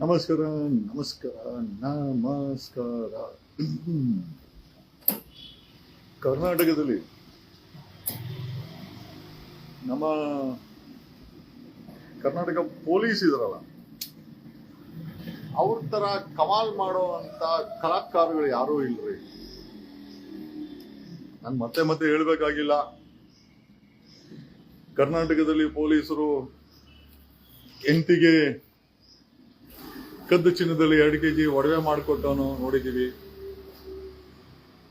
ನಮಸ್ಕಾರ ನಮಸ್ಕಾರ ನಮಸ್ಕಾರ. ಕರ್ನಾಟಕದಲ್ಲಿ ನಮ್ಮ ಕರ್ನಾಟಕ ಪೊಲೀಸ್ ಇದಾರಲ್ಲ, ಅವ್ರ ತರ ಕಮಾಲ್ ಮಾಡೋ ಅಂತ ಕಲಾಕಾರಗಳು ಯಾರೂ ಇಲ್ರಿ. ನಾನು ಮತ್ತೆ ಹೇಳ್ಬೇಕಾಗಿಲ್ಲ. ಕರ್ನಾಟಕದಲ್ಲಿ ಪೊಲೀಸರು ಎಂಟಿಗೆ ಕದ್ದು ಚಿನ್ನದಲ್ಲಿ 2 kg ಒಡವೆ ಮಾಡಿಕೊಟ್ಟವನು ನೋಡಿದೀವಿ.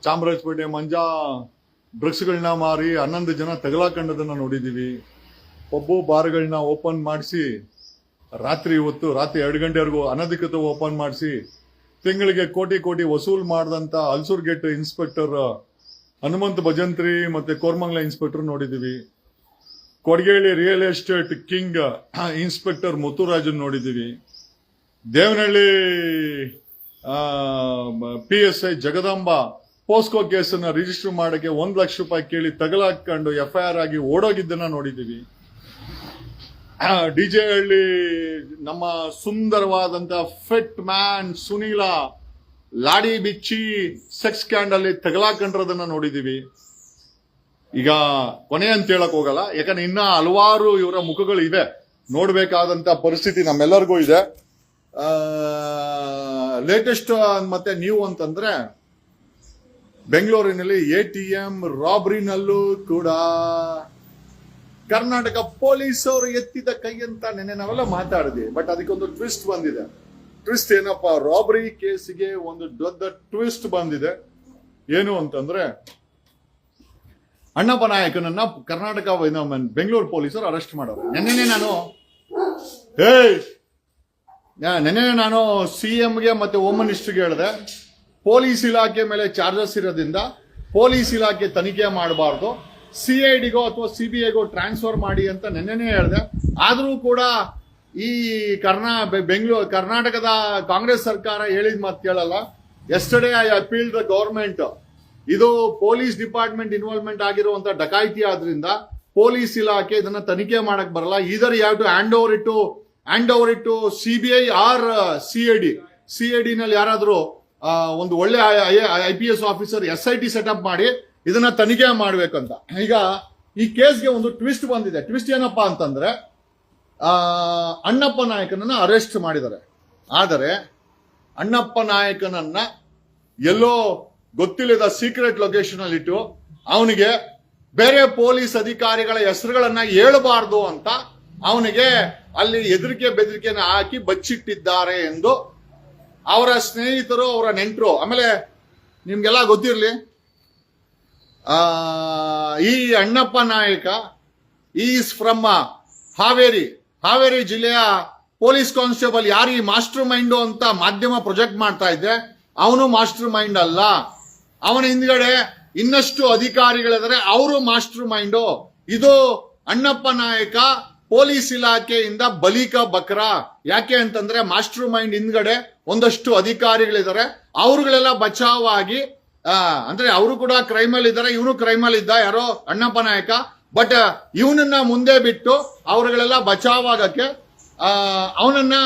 ಚಾಮರಾಜಪೇಟೆ ಮಂಜಾ ಡ್ರಗ್ಸ್ಗಳನ್ನ ಮಾರಿ 11 ಜನ ತಗಲಾಕೊಂಡದನ್ನ ನೋಡಿದೀವಿ. ಪಬ್ಬು ಬಾರ್ಗಳನ್ನ ಓಪನ್ ಮಾಡಿಸಿ ರಾತ್ರಿ 2 ಗಂಟೆವರೆಗೂ ಅನಧಿಕೃತ ಓಪನ್ ಮಾಡಿಸಿ ತಿಂಗಳಿಗೆ ಕೋಟಿ ವಸೂಲ್ ಮಾಡಿದಂತ ಹಲ್ಸೂರ್ ಗೇಟ್ ಇನ್ಸ್ಪೆಕ್ಟರ್ ಹನುಮಂತ್ ಭಜಂತ್ರಿ ಮತ್ತೆ ಕೋರ್ಮಂಗ್ಲ ಇನ್ಸ್ಪೆಕ್ಟರ್ ನೋಡಿದೀವಿ. ಕೊಡಗೇಳಿ ರಿಯಲ್ ಎಸ್ಟೇಟ್ ಕಿಂಗ್ ಇನ್ಸ್ಪೆಕ್ಟರ್ ಮುತ್ತುರಾಜನ್ ನೋಡಿದೀವಿ. Devanahalli PSI Jagadamba POCSO ಕೇಸನ್ನ register ಮಾಡಕ್ಕೆ 1 ಲಕ್ಷ ರೂಪಾಯಿ ಕೇಳಿ ತಗಲಾಕೊಂಡು FIR ಆಗಿ ಓಡೋಗಿದ್ದನ್ನ ನೋಡಿದೀವಿ. DJ ಹಳ್ಳಿ ನಮ್ಮ ಸುಂದರವಾದಂತ ಫಿಟ್ ಮ್ಯಾನ್ ಸುನೀಲ ಲಾಡಿ ಬಿಚ್ಚಿ ಸೆಕ್ಸ್ ಸ್ಕ್ಯಾಂಡಲ್ ತಗಲಾಕೊಂಡ್ರದನ್ನ ನೋಡಿದೀವಿ. ಈಗ ಕೊನೆ ಅಂತ ಹೇಳಕ್ ಹೋಗಲ್ಲ, ಯಾಕಂದ್ರೆ ಇನ್ನ ಹಲವಾರು ಇವರ ಮುಖಗಳು ಇವೆ, ನೋಡ್ಬೇಕಾದಂತ ಪರಿಸ್ಥಿತಿ ನಮ್ಮೆಲ್ಲರಿಗೂ ಇದೆ. ಲೇಟೆಸ್ಟ್ ಮತ್ತೆ ನ್ಯೂ ಅಂತಂದ್ರೆ ಬೆಂಗಳೂರಿನಲ್ಲಿ ATM ರಾಬ್ರಿನಲ್ಲೂ ಕೂಡ ಕರ್ನಾಟಕ ಪೊಲೀಸ್ ಅವರು ಎತ್ತಿದ ಕೈ ಅಂತ ನೆನ್ನೆ ನಾವೆಲ್ಲ ಮಾತಾಡಿದ್ವಿ. ಬಟ್ ಅದಕ್ಕೊಂದು ಟ್ವಿಸ್ಟ್ ಬಂದಿದೆ. ಟ್ವಿಸ್ಟ್ ಏನಪ್ಪಾ, ರಾಬ್ರಿ ಕೇಸಿಗೆ ಒಂದು ದೊಡ್ಡ ಟ್ವಿಸ್ಟ್ ಬಂದಿದೆ. ಏನು ಅಂತಂದ್ರೆ ಅಣ್ಣಪ್ಪ ನಾಯಕನನ್ನ ಕರ್ನಾಟಕ ಬೆಂಗಳೂರು ಪೊಲೀಸರು ಅರೆಸ್ಟ್ ಮಾಡೋರು. ನೆನ್ನೆ ನಾನು CMಗೆ ಮತ್ತೆ ಹೋಮ್ ಮಿನಿಸ್ಟರ್ಗೆ ಹೇಳಿದೆ, ಪೊಲೀಸ್ ಇಲಾಖೆ ಮೇಲೆ ಚಾರ್ಜಸ್ ಇರೋದ್ರಿಂದ ಪೊಲೀಸ್ ಇಲಾಖೆ ತನಿಖೆ ಮಾಡಬಾರ್ದು, CIDಗೋ ಅಥವಾ CBIಗೋ ಟ್ರಾನ್ಸ್ಫರ್ ಮಾಡಿ ಅಂತ ನೆನ್ನೆನೇ ಹೇಳಿದೆ. ಆದ್ರೂ ಕೂಡ ಈ ಕರ್ನಾಟಕದ ಕಾಂಗ್ರೆಸ್ ಸರ್ಕಾರ ಹೇಳಿದ ಮಾತು ಕೇಳಲ್ಲ. Yesterday I appeal the government. ಇದು ಪೊಲೀಸ್ ಡಿಪಾರ್ಟ್ಮೆಂಟ್ ಇನ್ವಾಲ್ವ್ಮೆಂಟ್ ಆಗಿರುವಂತ ಡಕಾಯಿತಿ ಆದ್ರಿಂದ ಪೊಲೀಸ್ ಇಲಾಖೆ ಇದನ್ನ ತನಿಖೆ ಮಾಡಕ್ ಬರಲ್ಲ. ಇದರ್ you have to hand over it to CBI or CID ನಲ್ಲಿ ಯಾರಾದ್ರೂ ಒಂದು ಒಳ್ಳೆ IPS ಆಫೀಸರ್ SIT ಸೆಟಪ್ ಮಾಡಿ ಇದನ್ನ ತನಿಖೆ ಮಾಡ್ಬೇಕಂತ. ಈಗ ಈ ಕೇಸ್ಗೆ ಒಂದು ಟ್ವಿಸ್ಟ್ ಬಂದಿದೆ. ಟ್ವಿಸ್ಟ್ ಏನಪ್ಪಾ ಅಂತಂದ್ರೆ ಅಣ್ಣಪ್ಪ ನಾಯಕನನ್ನ ಅರೆಸ್ಟ್ ಮಾಡಿದ್ದಾರೆ. ಆದರೆ ಅಣ್ಣಪ್ಪ ನಾಯಕನನ್ನ ಎಲ್ಲೋ ಗೊತ್ತಿಲ್ಲದ ಸೀಕ್ರೆಟ್ ಲೊಕೇಶನ್ ಅಲ್ಲಿ ಇಟ್ಟು ಅವನಿಗೆ ಬೇರೆ ಪೊಲೀಸ್ ಅಧಿಕಾರಿಗಳ ಹೆಸರುಗಳನ್ನ ಹೇಳಬಾರ್ದು ಅಂತ ಅವನಿಗೆ ಅಲ್ಲಿ ಬೆದರಿಕೆನ ಹಾಕಿ ಬಚ್ಚಿಟ್ಟಿದ್ದಾರೆ ಎಂದು ಅವರ ಸ್ನೇಹಿತರು, ಅವರ ನೆಂಟರು, ಆಮೇಲೆ ನಿಮ್ಗೆಲ್ಲ ಗೊತ್ತಿರಲಿ, ಈ ಅಣ್ಣಪ್ಪ ನಾಯಕ ಈಸ್ ಫ್ರಮ್ ಹಾವೇರಿ ಜಿಲ್ಲೆಯ ಪೊಲೀಸ್ ಕಾನ್ಸ್ಟೇಬಲ್. ಯಾರು ಈ ಮಾಸ್ಟರ್ ಮೈಂಡು ಅಂತ ಮಾಧ್ಯಮ ಪ್ರೊಜೆಕ್ಟ್ ಮಾಡ್ತಾ ಇದ್ದೆ, ಅವನು ಮಾಸ್ಟರ್ ಮೈಂಡ್ ಅಲ್ಲ. ಅವನ ಹಿಂದ್ಗಡೆ ಇನ್ನಷ್ಟು ಅಧಿಕಾರಿಗಳಿದ್ದಾರೆ, ಅವರು ಮಾಸ್ಟರ್ ಮೈಂಡು. ಇದು ಅಣ್ಣಪ್ಪ ನಾಯಕ ಪೊಲೀಸ್ ಇಲಾಖೆಯಿಂದ ಬಲಿಕ ಬಕ್ರ. ಯಾಕೆ ಅಂತಂದ್ರೆ ಮಾಸ್ಟರ್ ಮೈಂಡ್ ಹಿಂದ್ಗಡೆ ಒಂದಷ್ಟು ಅಧಿಕಾರಿಗಳಿದ್ದಾರೆ, ಅವ್ರುಗಳೆಲ್ಲ ಬಚಾವಾಗಿ, ಅಂದ್ರೆ ಅವರು ಕೂಡ ಕ್ರೈಮಲ್ ಇದ್ದಾರೆ, ಇವನು ಕ್ರೈಮಲ್ ಇದ್ದ, ಯಾರೋ ಅಣ್ಣಪ್ಪ ನಾಯಕ. ಬಟ್ ಇವನನ್ನ ಮುಂದೆ ಬಿಟ್ಟು ಅವ್ರುಗಳೆಲ್ಲ ಬಚಾವಾಗಕ್ಕೆ ಅವನನ್ನ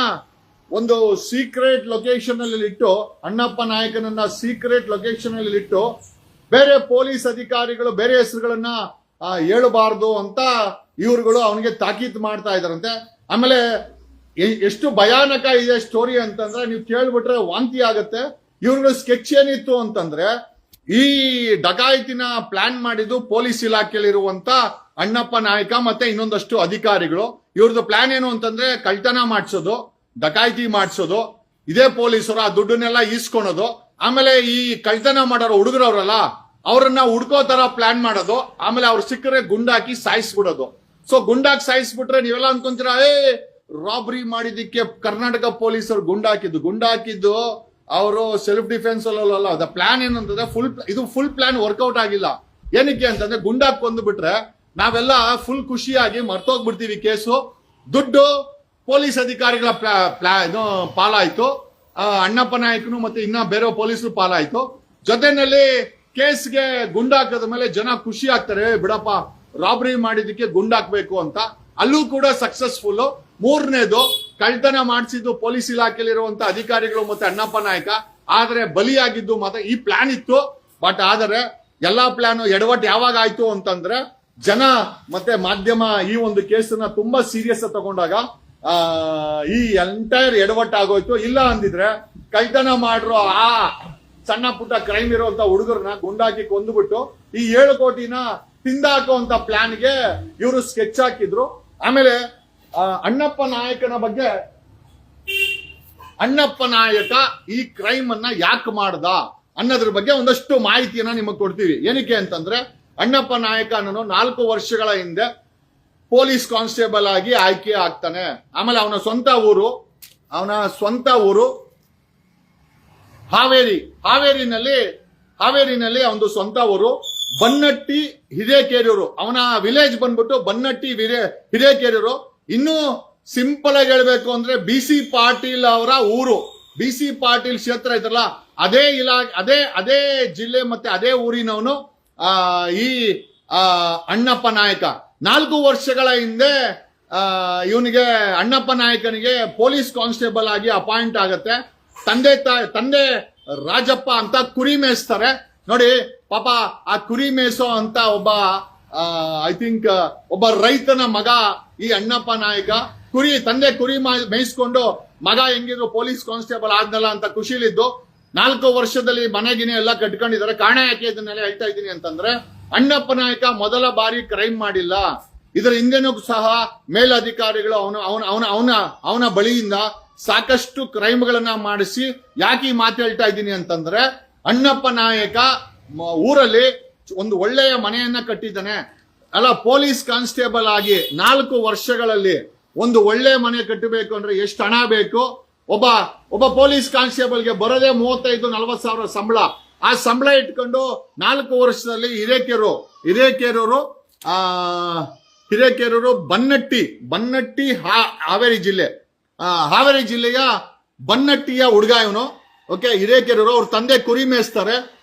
ಒಂದು ಸೀಕ್ರೆಟ್ ಲೊಕೇಶನ್ ಅಲ್ಲಿ ಇಟ್ಟು, ಅಣ್ಣಪ್ಪ ನಾಯಕನನ್ನ ಸೀಕ್ರೆಟ್ ಲೊಕೇಶನ್ ಅಲ್ಲಿ ಇಟ್ಟು ಬೇರೆ ಪೊಲೀಸ್ ಅಧಿಕಾರಿಗಳು ಬೇರೆ ಹೆಸರುಗಳನ್ನ ಹೇಳಬಾರ್ದು ಅಂತ ಇವ್ರುಗಳು ಅವನಿಗೆ ತಾಕೀತು ಮಾಡ್ತಾ ಇದಾರಂತೆ. ಆಮೇಲೆ ಎಷ್ಟು ಭಯಾನಕ ಇದೆ ಸ್ಟೋರಿ ಅಂತಂದ್ರೆ ನೀವು ಕೇಳ್ಬಿಟ್ರೆ ವಾಂತಿ ಆಗತ್ತೆ. ಇವ್ರುಗಳು ಸ್ಕೆಚ್ ಏನಿತ್ತು ಅಂತಂದ್ರೆ, ಈ ಡಕಾಯಿತಿನ ಪ್ಲಾನ್ ಮಾಡಿದ್ದು ಪೊಲೀಸ್ ಇಲಾಖೆಯಲ್ಲಿರುವಂತ ಅಣ್ಣಪ್ಪ ನಾಯಕ ಮತ್ತೆ ಇನ್ನೊಂದಷ್ಟು ಅಧಿಕಾರಿಗಳು. ಇವ್ರದ್ದು ಪ್ಲಾನ್ ಏನು ಅಂತಂದ್ರೆ ಕಳ್ತನ ಮಾಡಿಸೋದು, ಡಕಾಯಿತಿ ಮಾಡಿಸೋದು, ಇದೇ ಪೊಲೀಸರು ಆ ದುಡ್ಡನ್ನೆಲ್ಲ ಈಸ್ಕೊಳೋದು. ಆಮೇಲೆ ಈ ಕಳ್ತನ ಮಾಡೋರು ಹುಡುಗರವ್ರಲ್ಲ, ಅವ್ರನ್ನ ಹುಡ್ಕೋ ತರ ಪ್ಲಾನ್ ಮಾಡೋದು. ಆಮೇಲೆ ಅವ್ರು ಸಿಕ್ಕರೆ ಗುಂಡಾಕಿ ಸಾಯಿಸ್ಬಿಡೋದು. ಸೊ ಗುಂಡಾಕಿ ಸಾಯಿಸ್ಬಿಟ್ರೆ ನೀವೆಲ್ಲ ಅನ್ಕೊಂತೀರಾ, ರಾಬ್ರಿ ಮಾಡಿದಕ್ಕೆ ಕರ್ನಾಟಕ ಪೊಲೀಸರು ಗುಂಡಾಕಿದ್ದು ಅವರು ಸೆಲ್ಫ್ ಡಿಫೆನ್ಸ್ ಅಲ್ಲ. ಅದ ಪ್ಲಾನ್ ಏನಂತಂದ್ರೆ ಫುಲ್ ಪ್ಲಾನ್ ವರ್ಕೌಟ್ ಆಗಿಲ್ಲ. ಏನಕ್ಕೆ ಅಂತಂದ್ರೆ ಗುಂಡಾಕ್ ಕೊಂದ್ಬಿಟ್ರೆ ನಾವೆಲ್ಲ ಫುಲ್ ಖುಷಿಯಾಗಿ ಮರ್ತೋಗ್ಬಿಡ್ತೀವಿ ಕೇಸು. ದುಡ್ಡು ಪೊಲೀಸ್ ಅಧಿಕಾರಿಗಳ ಪಾಲಾಯ್ತು, ಅಣ್ಣಪ್ಪ ನಾಯಕನು ಮತ್ತೆ ಇನ್ನ ಬೇರೆ ಪೊಲೀಸರು ಪಾಲಾಯ್ತು. ಜೊತೆನಲ್ಲಿ ಕೇಸ್ಗೆ ಗುಂಡಾಕದ ಮೇಲೆ ಜನ ಖುಷಿ ಆಗ್ತಾರೆ, ಬಿಡಪ್ಪ ರಾಬ್ರಿ ಮಾಡಿದಕ್ಕೆ ಗುಂಡಾಕ್ಬೇಕು ಅಂತ. ಅಲ್ಲೂ ಕೂಡ ಸಕ್ಸಸ್ಫುಲ್. ಮೂರನೇದು ಕಳ್ತನ ಮಾಡಿಸಿದ್ದು ಪೊಲೀಸ್ ಇಲಾಖೆಯಲ್ಲಿರುವಂತ ಅಧಿಕಾರಿಗಳು ಮತ್ತೆ ಅಣ್ಣಪ್ಪ ನಾಯಕ. ಆದ್ರೆ ಬಲಿಯಾಗಿದ್ದು ಮತ್ತೆ ಈ ಪ್ಲಾನ್ ಇತ್ತು. ಬಟ್ ಆದರೆ ಎಲ್ಲಾ ಪ್ಲಾನ್ ಎಡವಟ್ಟು ಯಾವಾಗ ಆಯ್ತು ಅಂತಂದ್ರೆ ಜನ ಮತ್ತೆ ಮಾಧ್ಯಮ ಈ ಒಂದು ಕೇಸನ್ನ ತುಂಬಾ ಸೀರಿಯಸ್ ತಗೊಂಡಾಗ ಈ ಎಂಟೈರ್ ಎಡವಟ್ಟು ಆಗೋಯ್ತು. ಇಲ್ಲ ಅಂದಿದ್ರೆ ಕಳ್ತನ ಮಾಡಿರೋ ಆ ಸಣ್ಣ ಪುಟ್ಟ ಕ್ರೈಮ್ ಇರುವಂತ ಹುಡುಗರನ್ನ ಗುಂಡಾಕಿ ಕೊಂದುಬಿಟ್ಟು ಈ 7 ಕೋಟಿನ ತಿಂದಾಕುವಂತ ಪ್ಲಾನ್ಗೆ ಇವರು ಸ್ಕೆಚ್ ಹಾಕಿದ್ರು. ಆಮೇಲೆ ಅಣ್ಣಪ್ಪ ನಾಯಕನ ಬಗ್ಗೆ, ಅಣ್ಣಪ್ಪ ನಾಯಕ ಈ ಕ್ರೈಮ್ ಅನ್ನ ಯಾಕೆ ಮಾಡ್ದ ಅನ್ನೋದ್ರ ಬಗ್ಗೆ ಒಂದಷ್ಟು ಮಾಹಿತಿಯನ್ನ ನಿಮಗೆ ಕೊಡ್ತೀವಿ. ಏನಕ್ಕೆ ಅಂತಂದ್ರೆ ಅಣ್ಣಪ್ಪ ನಾಯಕ ಅನ್ನೋನು 4 ವರ್ಷಗಳ ಹಿಂದೆ ಪೊಲೀಸ್ ಕಾನ್ಸ್ಟೇಬಲ್ ಆಗಿ ಆಯ್ಕೆ ಆಗ್ತಾನೆ. ಆಮೇಲೆ ಅವನ ಸ್ವಂತ ಊರು ಹಾವೇರಿನಲ್ಲಿ ಅವನು ಸ್ವಂತ ಊರು ಬನ್ನಟ್ಟಿ ಹಿರೇಕೆರೂರು. ಅವನ ವಿಲೇಜ್ ಬಂದ್ಬಿಟ್ಟು ಬನ್ನಟ್ಟಿ ಹಿರೇಕೆರೂರು. ಇನ್ನು ಸಿಂಪಲ್ ಆಗಿ ಹೇಳ್ಬೇಕು ಅಂದ್ರೆ BC ಪಾಟೀಲ್ ಅವರ ಊರು. BC ಪಾಟೀಲ್ ಕ್ಷೇತ್ರ ಐತಲ್ಲ, ಅದೇ ಜಿಲ್ಲೆ ಮತ್ತೆ ಅದೇ ಊರಿನವನು ಈ ಅಣ್ಣಪ್ಪ ನಾಯಕ. 4 ವರ್ಷಗಳ ಹಿಂದೆ ಇವನಿಗೆ ಅಣ್ಣಪ್ಪ ನಾಯಕನಿಗೆ ಪೊಲೀಸ್ ಕಾನ್ಸ್ಟೇಬಲ್ ಆಗಿ ಅಪಾಯಿಂಟ್ ಆಗತ್ತೆ. ತಂದೆ ರಾಜಪ್ಪ ಅಂತ ಕುರಿ ಮೇಯಿಸ್ತಾರೆ ನೋಡಿ. ಪಾಪ ಆ ಕುರಿ ಮೇಯಿಸೋ ಅಂತ ಒಬ್ಬ ರೈತನ ಮಗ ಈ ಅಣ್ಣಪ್ಪ ನಾಯಕ. ತಂದೆ ಕುರಿ ಮೇಯಿಸ್ಕೊಂಡು ಮಗ ಹೆಂಗಿದ್ರು ಪೊಲೀಸ್ ಕಾನ್ಸ್ಟೇಬಲ್ ಆದ್ನಲ್ಲ ಅಂತ ಖುಷಿಲಿದ್ದು 4 ವರ್ಷದಲ್ಲಿ ಮನೆಗಿನೇ ಎಲ್ಲ ಕಟ್ಕೊಂಡಿದ್ದಾರೆ. ಕಾರಣ ಯಾಕೆ ಇದನ್ನೆಲ್ಲ ಹೇಳ್ತಾ ಇದ್ದೀನಿ ಅಂತಂದ್ರೆ ಅಣ್ಣಪ್ಪ ನಾಯಕ ಮೊದಲ ಬಾರಿ ಕ್ರೈಮ್ ಮಾಡಿಲ್ಲ. ಇದರ ಹಿಂದೆನೂ ಸಹ ಮೇಲಧಿಕಾರಿಗಳು ಅವನ ಬಳಿಯಿಂದ ಸಾಕಷ್ಟು ಕ್ರೈಮ್ಗಳನ್ನ ಮಾಡಿಸಿ. ಯಾಕೆ ಈ ಮಾತು ಹೇಳ್ತಾ ಇದ್ದೀನಿ ಅಂತಂದ್ರೆ ಅಣ್ಣಪ್ಪ ನಾಯಕ ಊರಲ್ಲಿ ಒಂದು ಒಳ್ಳೆಯ ಮನೆಯನ್ನ ಕಟ್ಟಿದ್ದಾನೆ. ಅಲ್ಲ, ಪೊಲೀಸ್ ಕಾನ್ಸ್ಟೇಬಲ್ ಆಗಿ 4 ವರ್ಷಗಳಲ್ಲಿ ಒಂದು ಒಳ್ಳೆ ಮನೆ ಕಟ್ಟಬೇಕು ಅಂದ್ರೆ ಎಷ್ಟು ಹಣ ಬೇಕು? ಒಬ್ಬ ಪೊಲೀಸ್ ಕಾನ್ಸ್ಟೇಬಲ್ಗೆ ಬರೋದೇ 35-40 ಸಾವಿರ ಸಂಬಳ. ಆ ಸಂಬಳ ಇಟ್ಕೊಂಡು 4 ವರ್ಷದಲ್ಲಿ ಹಿರೇಕೆರೂರು ಬನ್ನಟ್ಟಿ ಹಾವೇರಿ ಜಿಲ್ಲೆಯ ಬನ್ನಟ್ಟಿಯ ಹುಡುಗ ಇವನು. ಓಕೆ, ಹಿರೇಕೆರೂರು. ಅವ್ರ ತಂದೆ ಕುರಿ ಮೇಯಿಸ್ತಾರೆ,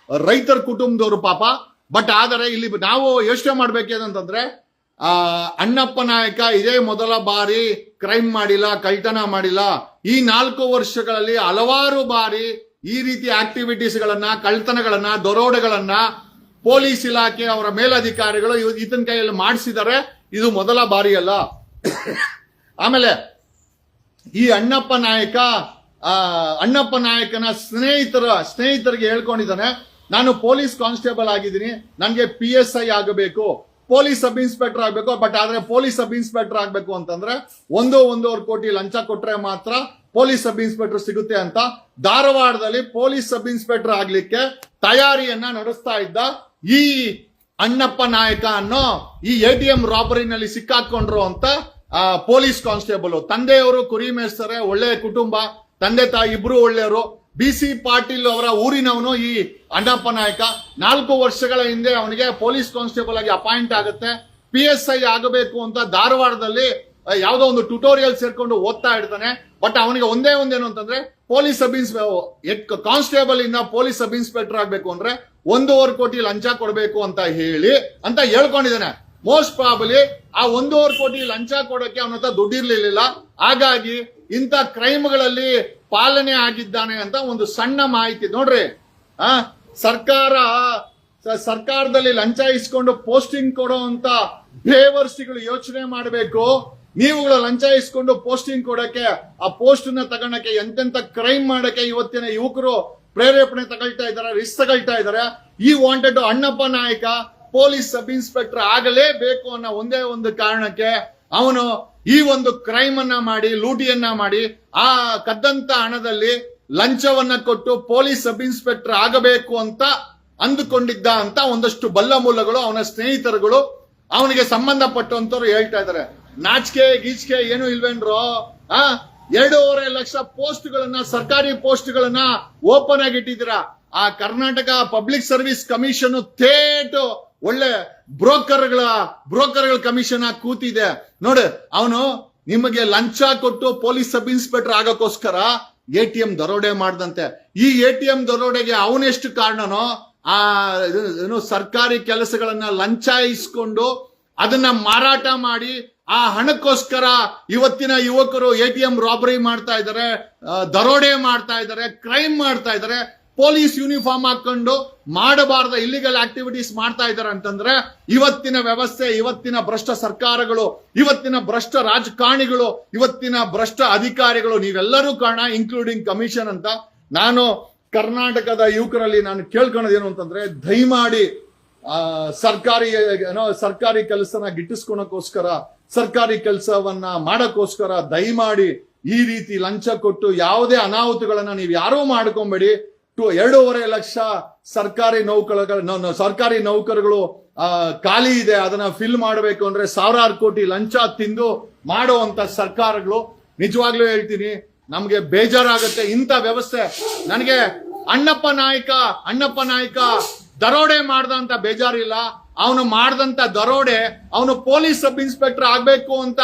ರೈತರ ಕುಟುಂಬದವರು ಪಾಪ. ಬಟ್ ಆದರೆ ಇಲ್ಲಿ ನಾವು ಯೋಚನೆ ಮಾಡ್ಬೇಕೇನಂತಂದ್ರೆ ಅಣ್ಣಪ್ಪ ನಾಯಕ ಇದೇ ಮೊದಲ ಬಾರಿ ಕ್ರೈಮ್ ಮಾಡಿಲ್ಲ, ಕಳ್ತನ ಮಾಡಿಲ್ಲ. ಈ 4 ವರ್ಷಗಳಲ್ಲಿ ಹಲವಾರು ಬಾರಿ ಈ ರೀತಿ ಆಕ್ಟಿವಿಟೀಸ್ ಗಳನ್ನ, ಕಳ್ತನಗಳನ್ನ, ದರೋಡೆಗಳನ್ನ ಪೊಲೀಸ್ ಇಲಾಖೆ ಅವರ ಮೇಲಧಿಕಾರಿಗಳು ಈತನ ಕೈಯಲ್ಲಿ ಮಾಡಿಸಿದ್ದಾರೆ. ಇದು ಮೊದಲ ಬಾರಿ ಅಲ್ಲ. ಆಮೇಲೆ ಈ ಅಣ್ಣಪ್ಪ ನಾಯಕನ ಸ್ನೇಹಿತರಿಗೆ ಹೇಳ್ಕೊಂಡಿದ್ದಾನೆ, ನಾನು ಪೊಲೀಸ್ ಕಾನ್ಸ್ಟೇಬಲ್ ಆಗಿದ್ದೀನಿ, ನನಗೆ PSI ಆಗಬೇಕು, ಪೊಲೀಸ್ ಸಬ್ ಇನ್ಸ್ಪೆಕ್ಟರ್ ಆಗ್ಬೇಕು. ಬಟ್ ಆದ್ರೆ ಪೊಲೀಸ್ ಸಬ್ ಇನ್ಸ್ಪೆಕ್ಟರ್ ಆಗ್ಬೇಕು ಅಂತಂದ್ರೆ 1.5 ಕೋಟಿ ಲಂಚ ಕೊಟ್ರೆ ಮಾತ್ರ ಪೊಲೀಸ್ ಸಬ್ ಇನ್ಸ್ಪೆಕ್ಟರ್ ಸಿಗುತ್ತೆ ಅಂತ ಧಾರವಾಡದಲ್ಲಿ ಪೊಲೀಸ್ ಸಬ್ ಇನ್ಸ್ಪೆಕ್ಟರ್ ಆಗ್ಲಿಕ್ಕೆ ತಯಾರಿಯನ್ನ ನಡೆಸ್ತಾ ಇದ್ದ ಈ ಅಣ್ಣಪ್ಪ ನಾಯಕ ಅನ್ನೋ ಈ ATM ರಾಬರಿನಲ್ಲಿ ಸಿಕ್ಕಾಕೊಂಡ್ರು ಅಂತ ಪೊಲೀಸ್ ಕಾನ್ಸ್ಟೇಬಲ್. ತಂದೆಯವರು ಕುರಿ ಮೇಯಿಸ್ತಾರೆ, ಒಳ್ಳೆಯ ಕುಟುಂಬ, ತಂದೆ ತಾಯಿ ಇಬ್ರು ಒಳ್ಳೆಯವರು. BC ಪಾಟೀಲ್ ಅವರ ಊರಿನವನು ಈ ಅಣ್ಣಪ್ಪ ನಾಯಕ. 4 ವರ್ಷಗಳ ಹಿಂದೆ ಅವನಿಗೆ ಪೊಲೀಸ್ ಕಾನ್ಸ್ಟೇಬಲ್ ಆಗಿ ಅಪಾಯಿಂಟ್ ಆಗುತ್ತೆ. PSI ಆಗಬೇಕು ಅಂತ ಧಾರವಾಡದಲ್ಲಿ ಯಾವುದೋ ಒಂದು ಟ್ಯುಟೋರಿಯಲ್ ಸೇರ್ಕೊಂಡು ಓದ್ತಾ ಇರ್ತಾನೆ. ಬಟ್ ಅವನಿಗೆ ಒಂದೇನು ಅಂತಂದ್ರೆ ಪೊಲೀಸ್ ಕಾನ್ಸ್ಟೇಬಲ್ ಇಂದ ಪೊಲೀಸ್ ಸಬ್ ಇನ್ಸ್ಪೆಕ್ಟರ್ ಆಗ್ಬೇಕು ಅಂದ್ರೆ 1.5 ಕೋಟಿ ಲಂಚ ಕೊಡಬೇಕು ಅಂತ ಹೇಳ್ಕೊಂಡಿದ್ದಾನೆ. ಮೋಸ್ಟ್ ಪ್ರಾಬಲಿ ಆ 1.5 ಕೋಟಿ ಲಂಚ ಕೊಡೋಕೆ ಅವನ ಹತ್ರ ದುಡ್ಡಿರ್ಲಿಲ್ಲ. ಹಾಗಾಗಿ ಇಂಥ ಕ್ರೈಮ್ಗಳಲ್ಲಿ ಪಾಲನೆ ಆಗಿದ್ದಾನೆ ಅಂತ ಒಂದು ಸಣ್ಣ ಮಾಹಿತಿ ನೋಡ್ರಿ. ಸರ್ಕಾರದಲ್ಲಿ ಲಂಚ ಇಸ್ಕೊಂಡು ಪೋಸ್ಟಿಂಗ್ ಕೊಡುವಂತ ಬೇವರ್ಸಿಗಳು ಯೋಚನೆ ಮಾಡಬೇಕು. ನೀವುಗಳು ಲಂಚ ಇಸ್ಕೊಂಡು ಪೋಸ್ಟಿಂಗ್ ಕೊಡಕ್ಕೆ, ಆ ಪೋಸ್ಟ್ ನ ತಗೊಳಕ್ಕೆ, ಎಂತೆಂತ ಕ್ರೈಮ್ ಮಾಡಕ್ಕೆ ಇವತ್ತಿನ ಯುವಕರು ಪ್ರೇರೇಪಣೆ ತಗೊಳ್ತಾ ಇದ್ದಾರೆ, ರಿಸ್ಕ್ ತಗೊಳ್ತಾ ಇದ್ದಾರೆ. ಈ ವಾಂಟೆಡ್ ಅಣ್ಣಪ್ಪ ನಾಯಕ ಪೊಲೀಸ್ ಸಬ್ ಇನ್ಸ್ಪೆಕ್ಟರ್ ಆಗಲೇಬೇಕು ಅನ್ನೋ ಒಂದೇ ಒಂದು ಕಾರಣಕ್ಕೆ ಅವನು ಈ ಒಂದು ಕ್ರೈಮ್ ಅನ್ನ ಮಾಡಿ, ಲೂಟಿಯನ್ನ ಮಾಡಿ, ಆ ಕದ್ದಂತ ಹಣದಲ್ಲಿ ಲಂಚವನ್ನ ಕೊಟ್ಟು ಪೊಲೀಸ್ ಸಬ್ ಇನ್ಸ್ಪೆಕ್ಟರ್ ಆಗಬೇಕು ಅಂತ ಅಂದುಕೊಂಡಿದ್ದ ಅಂತ ಒಂದಷ್ಟು ಬಲ್ಲ ಮೂಲಗಳು, ಅವನ ಸ್ನೇಹಿತರುಗಳು, ಅವನಿಗೆ ಸಂಬಂಧಪಟ್ಟಂತವ್ರು ಹೇಳ್ತಾ ಇದ್ದಾರೆ. ನಾಚಿಕೆ ಗೀಚಿಕೆ ಏನು ಇಲ್ವೇನ್ರೋ? 2.5 ಲಕ್ಷ ಪೋಸ್ಟ್ಗಳನ್ನ, ಸರ್ಕಾರಿ ಪೋಸ್ಟ್ಗಳನ್ನ ಓಪನ್ ಆಗಿ ಇಟ್ಟಿದ್ದೀರಾ. ಆ ಕರ್ನಾಟಕ ಪಬ್ಲಿಕ್ ಸರ್ವಿಸ್ ಕಮಿಷನ್ ಥೇಟ್ ಒಳ್ಳೆ ಬ್ರೋಕರ್ಗಳ ಕಮಿಷನ್ ಕೂತಿದೆ ನೋಡಿ. ಅವನು ನಿಮಗೆ ಲಂಚ ಕೊಟ್ಟು ಪೊಲೀಸ್ ಸಬ್ ಇನ್ಸ್ಪೆಕ್ಟರ್ ಆಗಕ್ಕೋಸ್ಕರ ATM ದರೋಡೆ ಮಾಡ್ದಂತೆ. ಈ ATM ದರೋಡೆಗೆ ಅವನೆಷ್ಟು ಕಾರಣನೋ, ಸರ್ಕಾರಿ ಕೆಲಸಗಳನ್ನ ಲಂಚ ಇಸ್ಕೊಂಡು ಅದನ್ನ ಮಾರಾಟ ಮಾಡಿ ಆ ಹಣಕ್ಕೋಸ್ಕರ ಇವತ್ತಿನ ಯುವಕರು ATM ರಾಬರಿ ಮಾಡ್ತಾ ಇದ್ದಾರೆ, ದರೋಡೆ ಮಾಡ್ತಾ ಇದ್ದಾರೆ, ಕ್ರೈಮ್ ಮಾಡ್ತಾ ಇದ್ದಾರೆ. ಪೊಲೀಸ್ ಯೂನಿಫಾರ್ಮ್ ಹಾಕೊಂಡು ಮಾಡಬಾರದ ಇಲ್ಲಿಗಲ್ ಆಕ್ಟಿವಿಟೀಸ್ ಮಾಡ್ತಾ ಇದ್ದಾರೆ ಅಂತಂದ್ರೆ ಇವತ್ತಿನ ವ್ಯವಸ್ಥೆ, ಇವತ್ತಿನ ಭ್ರಷ್ಟ ಸರ್ಕಾರಗಳು, ಇವತ್ತಿನ ಭ್ರಷ್ಟ ರಾಜಕಾರಣಿಗಳು, ಇವತ್ತಿನ ಭ್ರಷ್ಟ ಅಧಿಕಾರಿಗಳು ನೀವೆಲ್ಲರೂ ಕಾರಣ, ಇನ್ಕ್ಲೂಡಿಂಗ್ ಕಮಿಷನ್ ಅಂತ. ನಾನು ಕರ್ನಾಟಕದ ಯುವಕರಲ್ಲಿ ನಾನು ಕೇಳ್ಕೊಳ್ಳೋದೇನು ಅಂತಂದ್ರೆ, ದಯಮಾಡಿ ಸರ್ಕಾರಿ ಕೆಲಸನ ಗಿಟ್ಟಿಸ್ಕೊಳಕ್ಕೋಸ್ಕರ, ಸರ್ಕಾರಿ ಕೆಲಸವನ್ನ ಮಾಡಕ್ಕೋಸ್ಕರ ದಯಮಾಡಿ ಈ ರೀತಿ ಲಂಚ ಕೊಟ್ಟು ಯಾವುದೇ ಅನಾಹುತಗಳನ್ನ ನೀವು ಯಾರೂ ಮಾಡ್ಕೊಂಬೇಡಿ. 2.5 ಲಕ್ಷ ಸರ್ಕಾರಿ ನೌಕರಗಳು ಖಾಲಿ ಇದೆ, ಅದನ್ನ ಫಿಲ್ ಮಾಡಬೇಕು ಅಂದ್ರೆ ಸಾವಿರಾರು ಕೋಟಿ ಲಂಚ ತಿಂದು ಮಾಡುವಂತ ಸರ್ಕಾರಗಳು. ನಿಜವಾಗ್ಲೂ ಹೇಳ್ತೀನಿ, ನಮ್ಗೆ ಬೇಜಾರಾಗುತ್ತೆ ಇಂಥ ವ್ಯವಸ್ಥೆ. ನನಗೆ ಅಣ್ಣಪ್ಪ ನಾಯ್ಕ ದರೋಡೆ ಮಾಡ್ದಂತ ಬೇಜಾರಿಲ್ಲ. ಅವನು ಮಾಡ್ದಂತ ದರೋಡೆ, ಅವನು ಪೊಲೀಸ್ ಸಬ್ ಇನ್ಸ್ಪೆಕ್ಟರ್ ಆಗ್ಬೇಕು ಅಂತ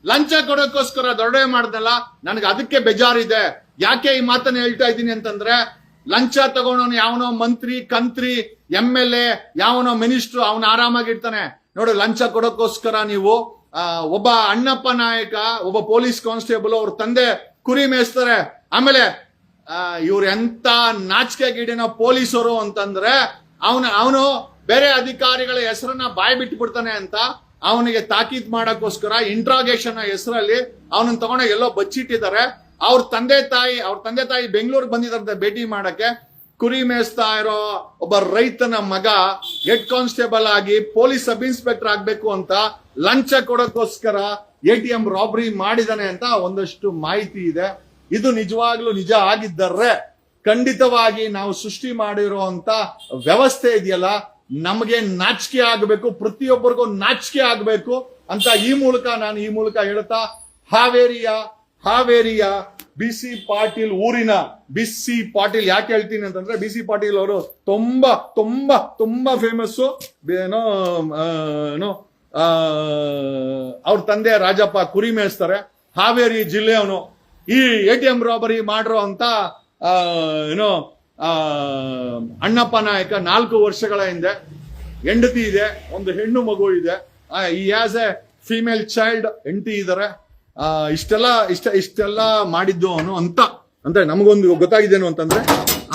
ಲಂಚ ಕೊಡೋಕ್ಕೋಸ್ಕರ ದರೋಡೆ ಮಾಡ್ದಲ್ಲ, ನನಗೆ ಅದಕ್ಕೆ ಬೇಜಾರಿದೆ. ಯಾಕೆ ಈ ಮಾತನ್ನ ಹೇಳ್ತಾ ಇದ್ದೀನಿ ಅಂತಂದ್ರೆ, ಲಂಚ ತಗೊಂಡವನು ಯಾವನೋ ಮಂತ್ರಿ, ಕಂತ್ರಿ, MLA, ಯಾವನೋ ಮಿನಿಸ್ಟ್ರು, ಅವನು ಆರಾಮಾಗಿರ್ತಾನೆ. ನೋಡಿ, ಲಂಚ ಕೊಡೋಕ್ಕೋಸ್ಕರ ನೀವು ಒಬ್ಬ ಅಣ್ಣಪ್ಪ ನಾಯಕ, ಒಬ್ಬ ಪೊಲೀಸ್ ಕಾನ್ಸ್ಟೇಬಲ್, ಅವ್ರ ತಂದೆ ಕುರಿ ಮೇಯಿಸ್ತಾರೆ. ಆಮೇಲೆ ಇವ್ರು ಎಂತ ನಾಚಿಕೆಗೀಡಿನ ಪೊಲೀಸರು ಅಂತಂದ್ರೆ, ಅವನು ಬೇರೆ ಅಧಿಕಾರಿಗಳ ಹೆಸರನ್ನ ಬಾಯಿ ಬಿಟ್ಬಿಡ್ತಾನೆ ಅಂತ ಅವನಿಗೆ ತಾಕೀತ್ ಮಾಡಕ್ಕೋಸ್ಕರ ಇಂಟ್ರಾಗೇಷನ್ ಹೆಸರಲ್ಲಿ ಅವನನ್ನ ತಗೊಂಡ ಎಲ್ಲೋ ಬಚ್ಚಿಟ್ಟಿದ್ದಾರೆ. ಅವ್ರ ತಂದೆ ತಾಯಿ ಬೆಂಗಳೂರಿಗೆ ಬಂದಿದ್ದಾರೆ ಭೇಟಿ ಮಾಡಕ್ಕೆ. ಕುರಿ ಮೇಯಿಸ್ತಾ ಇರೋ ಒಬ್ಬ ರೈತನ ಮಗ ಹೆಡ್ ಕಾನ್ಸ್ಟೇಬಲ್ ಆಗಿ ಪೊಲೀಸ್ ಸಬ್ ಇನ್ಸ್ಪೆಕ್ಟರ್ ಆಗ್ಬೇಕು ಅಂತ ಲಂಚ ಕೊಡೋಕ್ಕೋಸ್ಕರ ATM ರಾಬರಿ ಮಾಡಿದಾನೆ ಅಂತ ಒಂದಷ್ಟು ಮಾಹಿತಿ ಇದೆ. ಇದು ನಿಜವಾಗ್ಲೂ ನಿಜ ಆಗಿದ್ದರೆ ಖಂಡಿತವಾಗಿ ನಾವು ಸೃಷ್ಟಿ ಮಾಡಿರುವಂತ ವ್ಯವಸ್ಥೆ ಇದೆಯಲ್ಲ, ನಮಗೆ ನಾಚಿಕೆ ಆಗಬೇಕು, ಪ್ರತಿಯೊಬ್ಬರಿಗೂ ನಾಚಿಕೆ ಆಗಬೇಕು ಅಂತ ಈ ಮೂಲಕ ಹೇಳ್ತಾ, ಹಾವೇರಿಯ BC ಪಾಟೀಲ್ ಊರಿನ BC ಪಾಟೀಲ್ ಯಾಕೆ ಹೇಳ್ತೀನಿ ಅಂತಂದ್ರೆ, BC ಪಾಟೀಲ್ ಅವರು ತುಂಬಾ ತುಂಬಾ ತುಂಬಾ ಫೇಮಸ್. ಅವ್ರ ತಂದೆ ರಾಜಪ್ಪ ಕುರಿ ಮೇಯಿಸ್ತಾರೆ. ಹಾವೇರಿ ಜಿಲ್ಲೆಯವನು. ಈ ATM ರಾಬರಿ ಮಾಡಿರೋ ಅಂತ ಅಣ್ಣಪ್ಪ ನಾಯಕ 4 ವರ್ಷಗಳ ಹಿಂದೆ ಹೆಂಡತಿ ಇದೆ, ಒಂದು ಹೆಣ್ಣು ಮಗು ಇದೆ. ಈ ಆಸ್ ಎ ಫಿಮೇಲ್ ಚೈಲ್ಡ್ ಹೆಂಡತಿ ಇದ್ದಾರೆ. ಇಷ್ಟೆಲ್ಲ ಮಾಡಿದ್ದು ಅವನು ಅಂತ ಅಂದ್ರೆ ನಮಗೊಂದು ಗೊತ್ತಾಗಿದ್ದೇನು ಅಂತಂದ್ರೆ,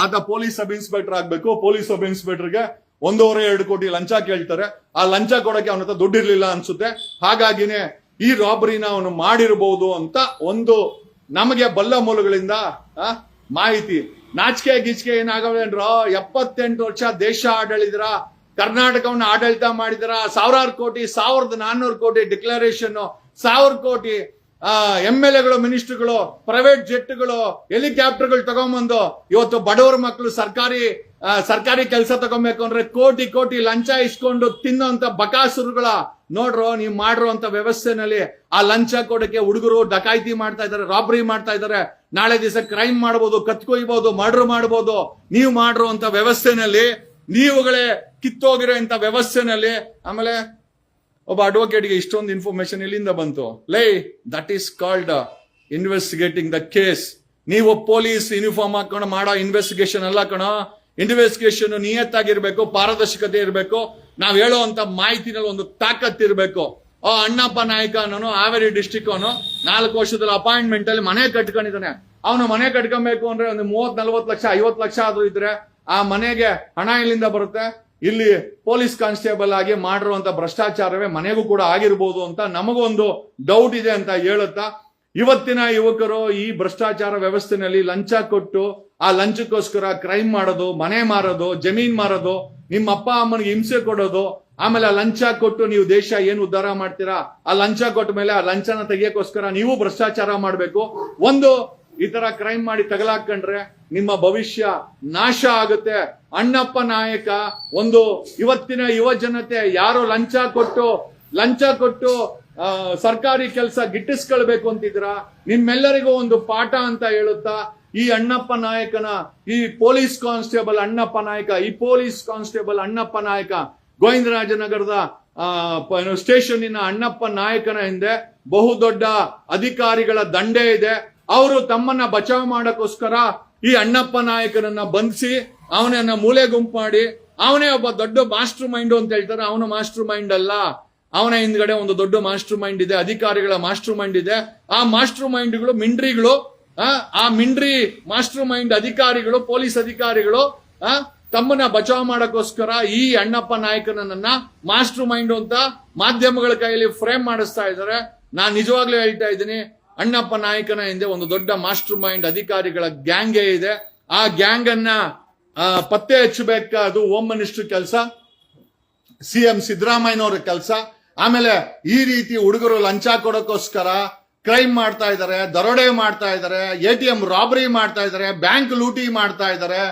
ಆತ ಪೊಲೀಸ್ ಸಬ್ ಇನ್ಸ್ಪೆಕ್ಟರ್ ಆಗ್ಬೇಕು. ಪೊಲೀಸ್ ಸಬ್ ಇನ್ಸ್ಪೆಕ್ಟರ್ಗೆ 1.5-2 ಕೋಟಿ ಲಂಚ ಕೇಳ್ತಾರೆ. ಆ ಲಂಚ ಕೊಡಕ್ಕೆ ಅವನ ಹತ್ರ ದುಡ್ಡಿರ್ಲಿಲ್ಲ ಅನ್ಸುತ್ತೆ. ಹಾಗಾಗಿನೇ ಈ ರಾಬರಿನ ಅವನು ಮಾಡಿರಬಹುದು ಅಂತ ಒಂದು ನಮಗೆ ಬಲ್ಲ ಮೂಲಗಳಿಂದ ಮಾಹಿತಿ. ನಾಚಿಕೆ ಗೀಚಿಕೆ ಏನಾಗವೇನ್ರೋ, 78 ವರ್ಷ ದೇಶ ಆಡಳಿದ್ರ, ಕರ್ನಾಟಕವನ್ನ ಆಡಳಿತ ಮಾಡಿದ್ರ, 1000 ಕೋಟಿ 1400 ಕೋಟಿ ಡಿಕ್ಲರೇಷನ್, 1000 ಕೋಟಿ MLAಗಳು, ಮಿನಿಸ್ಟರ್ಗಳು, ಪ್ರೈವೇಟ್ ಜೆಟ್ಗಳು, ಹೆಲಿಕಾಪ್ಟರ್ಗಳು ತಗೊಂಬಂದು ಇವತ್ತು ಬಡವರ ಮಕ್ಕಳು ಸರ್ಕಾರಿ ಕೆಲಸ ತಗೊಬೇಕು ಅಂದ್ರೆ ಕೋಟಿ ಲಂಚ ಇಸ್ಕೊಂಡು ತಿನ್ನೋಂತ ಬಕಾಸುರುಗಳ ನೋಡ್ರೋ ನೀವು ಮಾಡಿರುವಂತ ವ್ಯವಸ್ಥೆನಲ್ಲಿ. ಆ ಲಂಚ ಕೊಡಕ್ಕೆ ಹುಡುಗರು ಡಕಾಯಿತಿ ಮಾಡ್ತಾ ಇದಾರೆ, ರಾಬರಿ ಮಾಡ್ತಾ ಇದಾರೆ. ನಾಳೆ ದಿವಸ ಕ್ರೈಮ್ ಮಾಡಬಹುದು, ಕತ್ಕೊಯ್ಬಹುದು, ಮರ್ಡರ್ ಮಾಡಬಹುದು. ನೀವು ಮಾಡಿರುವಂತ ವ್ಯವಸ್ಥೆನಲ್ಲಿ, ನೀವುಗಳೇ ಕಿತ್ತೋಗಿರೋ ಇಂತ ವ್ಯವಸ್ಥೆನಲ್ಲಿ. ಆಮೇಲೆ ಒಬ್ಬ ಅಡ್ವೊಕೇಟ್ಗೆ ಇಷ್ಟೊಂದು ಇನ್ಫಾರ್ಮೇಶನ್ ಎಲ್ಲಿಂದ ಬಂತು? That is called investigating the case. ನೀವು ಪೊಲೀಸ್ ಯೂನಿಫಾರ್ಮ್ ಹಾಕೊಂಡು ಮಾಡೋ ಇನ್ವೆಸ್ಟಿಗೇಷನ್ ಅಲ್ಲ ಕಣೋ. ಇನ್ವೆಸ್ಟಿಗೇಷನ್ ನಿಯತ್ತಾಗಿರ್ಬೇಕು, ಪಾರದರ್ಶಕತೆ ಇರಬೇಕು. ನಾವ್ ಹೇಳುವಂತ ಮಾಹಿತಿನಲ್ಲಿ ಒಂದು ತಾಕತ್ ಇರಬೇಕು. ಅಣ್ಣಪ್ಪ ನಾಯ್ಕ ಅನ್ನೋನು ಹಾವೇರಿ ಡಿಸ್ಟಿಕ್ ಅವನು 4 ವರ್ಷದಲ್ಲಿ ಅಪಾಯಿಂಟ್ಮೆಂಟ್ ಅಲ್ಲಿ ಮನೆ ಕಟ್ಕೊಂಡಿದ್ದಾನೆ. ಅವನು ಮನೆ ಕಟ್ಕೊಬೇಕು ಅಂದ್ರೆ ಒಂದು 30-40 ಲಕ್ಷ 50 ಲಕ್ಷ ಆದ್ರೂ ಇದ್ರೆ ಆ ಮನೆಗೆ ಹಣ ಇಲ್ಲಿಂದ ಬರುತ್ತೆ. ಇಲ್ಲಿ ಪೊಲೀಸ್ ಕಾನ್ಸ್ಟೇಬಲ್ ಆಗಿ ಮಾಡಿರುವಂತ ಭ್ರಷ್ಟಾಚಾರವೇ ಮನೆಗೂ ಕೂಡ ಆಗಿರ್ಬೋದು ಅಂತ ನಮಗೊಂದು ಡೌಟ್ ಇದೆ ಅಂತ ಹೇಳುತ್ತಾ, ಇವತ್ತಿನ ಯುವಕರು ಈ ಭ್ರಷ್ಟಾಚಾರ ವ್ಯವಸ್ಥೆನಲ್ಲಿ ಲಂಚ ಕೊಟ್ಟು ಆ ಲಂಚಕ್ಕೋಸ್ಕರ ಕ್ರೈಮ್ ಮಾಡೋದು, ಮನೆ ಮಾರೋದು, ಜಮೀನ್ ಮಾರೋದು, ನಿಮ್ಮ ಅಪ್ಪ ಅಮ್ಮನಿಗೆ ಹಿಂಸೆ ಕೊಡೋದು, ಆಮೇಲೆ ಆ ಲಂಚ ಕೊಟ್ಟು ನೀವು ದೇಶ ಏನು ಉದ್ಧಾರ ಮಾಡ್ತೀರಾ, ಆ ಲಂಚ ಕೊಟ್ಟ ಮೇಲೆ ಆ ಲಂಚನ ತೆಗಿಯೋಕ್ಕೋಸ್ಕರ ನೀವು ಭ್ರಷ್ಟಾಚಾರ ಮಾಡಬೇಕು. ಈ ತರ ಕ್ರೈಮ್ ಮಾಡಿ ತಗಲಾಕೊಂಡ್ರೆ ನಿಮ್ಮ ಭವಿಷ್ಯ ನಾಶ ಆಗುತ್ತೆ. ಅಣ್ಣಪ್ಪ ನಾಯಕ ಇವತ್ತಿನ ಯುವ ಜನತೆ ಯಾರು ಲಂಚ ಕೊಟ್ಟು ಸರ್ಕಾರಿ ಕೆಲಸ ಗಿಟ್ಟಿಸ್ಕೊಳ್ಬೇಕು ಅಂತಿದ್ರ, ನಿಮ್ಮೆಲ್ಲರಿಗೂ ಒಂದು ಪಾಠ ಅಂತ ಹೇಳುತ್ತಾ, ಈ ಅಣ್ಣಪ್ಪ ನಾಯಕನ ಈ ಪೊಲೀಸ್ ಕಾನ್ಸ್ಟೇಬಲ್ ಅಣ್ಣಪ್ಪ ನಾಯಕ ಗೋವಿಂದರಾಜನಗರದ ಸ್ಟೇಷನ್ನಿನ ಅಣ್ಣಪ್ಪ ನಾಯಕನ ಹಿಂದೆ ಬಹುದೊಡ್ಡ ಅಧಿಕಾರಿಗಳ ದಂಡೆ ಇದೆ. ಅವರು ತಮ್ಮನ್ನ ಬಚಾವ್ ಮಾಡಕ್ಕೋಸ್ಕರ ಈ ಅಣ್ಣಪ್ಪ ನಾಯಕನನ್ನ ಬಂಧಿಸಿ ಅವನನ್ನ ಮೂಲೆ ಗುಂಪು ಮಾಡಿ, ಅವನೇ ಒಬ್ಬ ದೊಡ್ಡ ಮಾಸ್ಟರ್ ಮೈಂಡ್ ಅಂತ ಹೇಳ್ತಾರೆ. ಅವನು ಮಾಸ್ಟರ್ ಮೈಂಡ್ ಅಲ್ಲ, ಅವನ ಹಿಂದ್ಗಡೆ ಒಂದು ದೊಡ್ಡ ಮಾಸ್ಟರ್ ಮೈಂಡ್ ಇದೆ, ಅಧಿಕಾರಿಗಳ ಮಾಸ್ಟರ್ ಮೈಂಡ್ ಇದೆ. ಆ ಮಾಸ್ಟರ್ ಮೈಂಡ್ಗಳು ಮಿಂಡ್ರಿಗಳು, ಆ ಮಿಂಡ್ರಿ ಮಾಸ್ಟರ್ ಮೈಂಡ್ ಅಧಿಕಾರಿಗಳು, ಪೊಲೀಸ್ ಅಧಿಕಾರಿಗಳು ತಮ್ಮನ್ನ ಬಚಾವ್ ಮಾಡಕ್ಕೋಸ್ಕರ ಈ ಅಣ್ಣಪ್ಪ ನಾಯಕನನ್ನ ಮಾಸ್ಟರ್ ಮೈಂಡ್ ಅಂತ ಮಾಧ್ಯಮಗಳ ಕೈಯಲ್ಲಿ ಫ್ರೇಮ್ ಮಾಡಿಸ್ತಾ ಇದ್ದಾರೆ. ನಾನ್ ನಿಜವಾಗ್ಲೂ ಹೇಳ್ತಾ ಇದ್ದೀನಿ, ಅಣ್ಣಪ್ಪ ನಾಯಕನ ಹಿಂದೆ ಒಂದು ದೊಡ್ಡ ಮಾಸ್ಟರ್ ಮೈಂಡ್ ಅಧಿಕಾರಿಗಳ ಗ್ಯಾಂಗೇ ಇದೆ. ಆ ಗ್ಯಾಂಗ್ ಅನ್ನ ಪತ್ತೆ ಹಚ್ಚಬೇಕಾದು ಹೋಮ್ ಮಿನಿಸ್ಟರ್ ಕೆಲಸ, ಸಿಎಂ ಸಿದ್ದರಾಮಯ್ಯನವರ ಕೆಲಸ. ಆಮೇಲೆ ಈ ರೀತಿ ಹುಡುಗರು ಲಂಚ ಕೊಡೋಕ್ಕೋಸ್ಕರ ಕ್ರೈಮ್ ಮಾಡ್ತಾ ಇದ್ದಾರೆ, ದರೋಡೆ ಮಾಡ್ತಾ ಇದ್ದಾರೆ, ATM ರಾಬರಿ ಮಾಡ್ತಾ ಇದ್ದಾರೆ, ಬ್ಯಾಂಕ್ ಲೂಟಿ ಮಾಡ್ತಾ ಇದ್ದಾರೆ.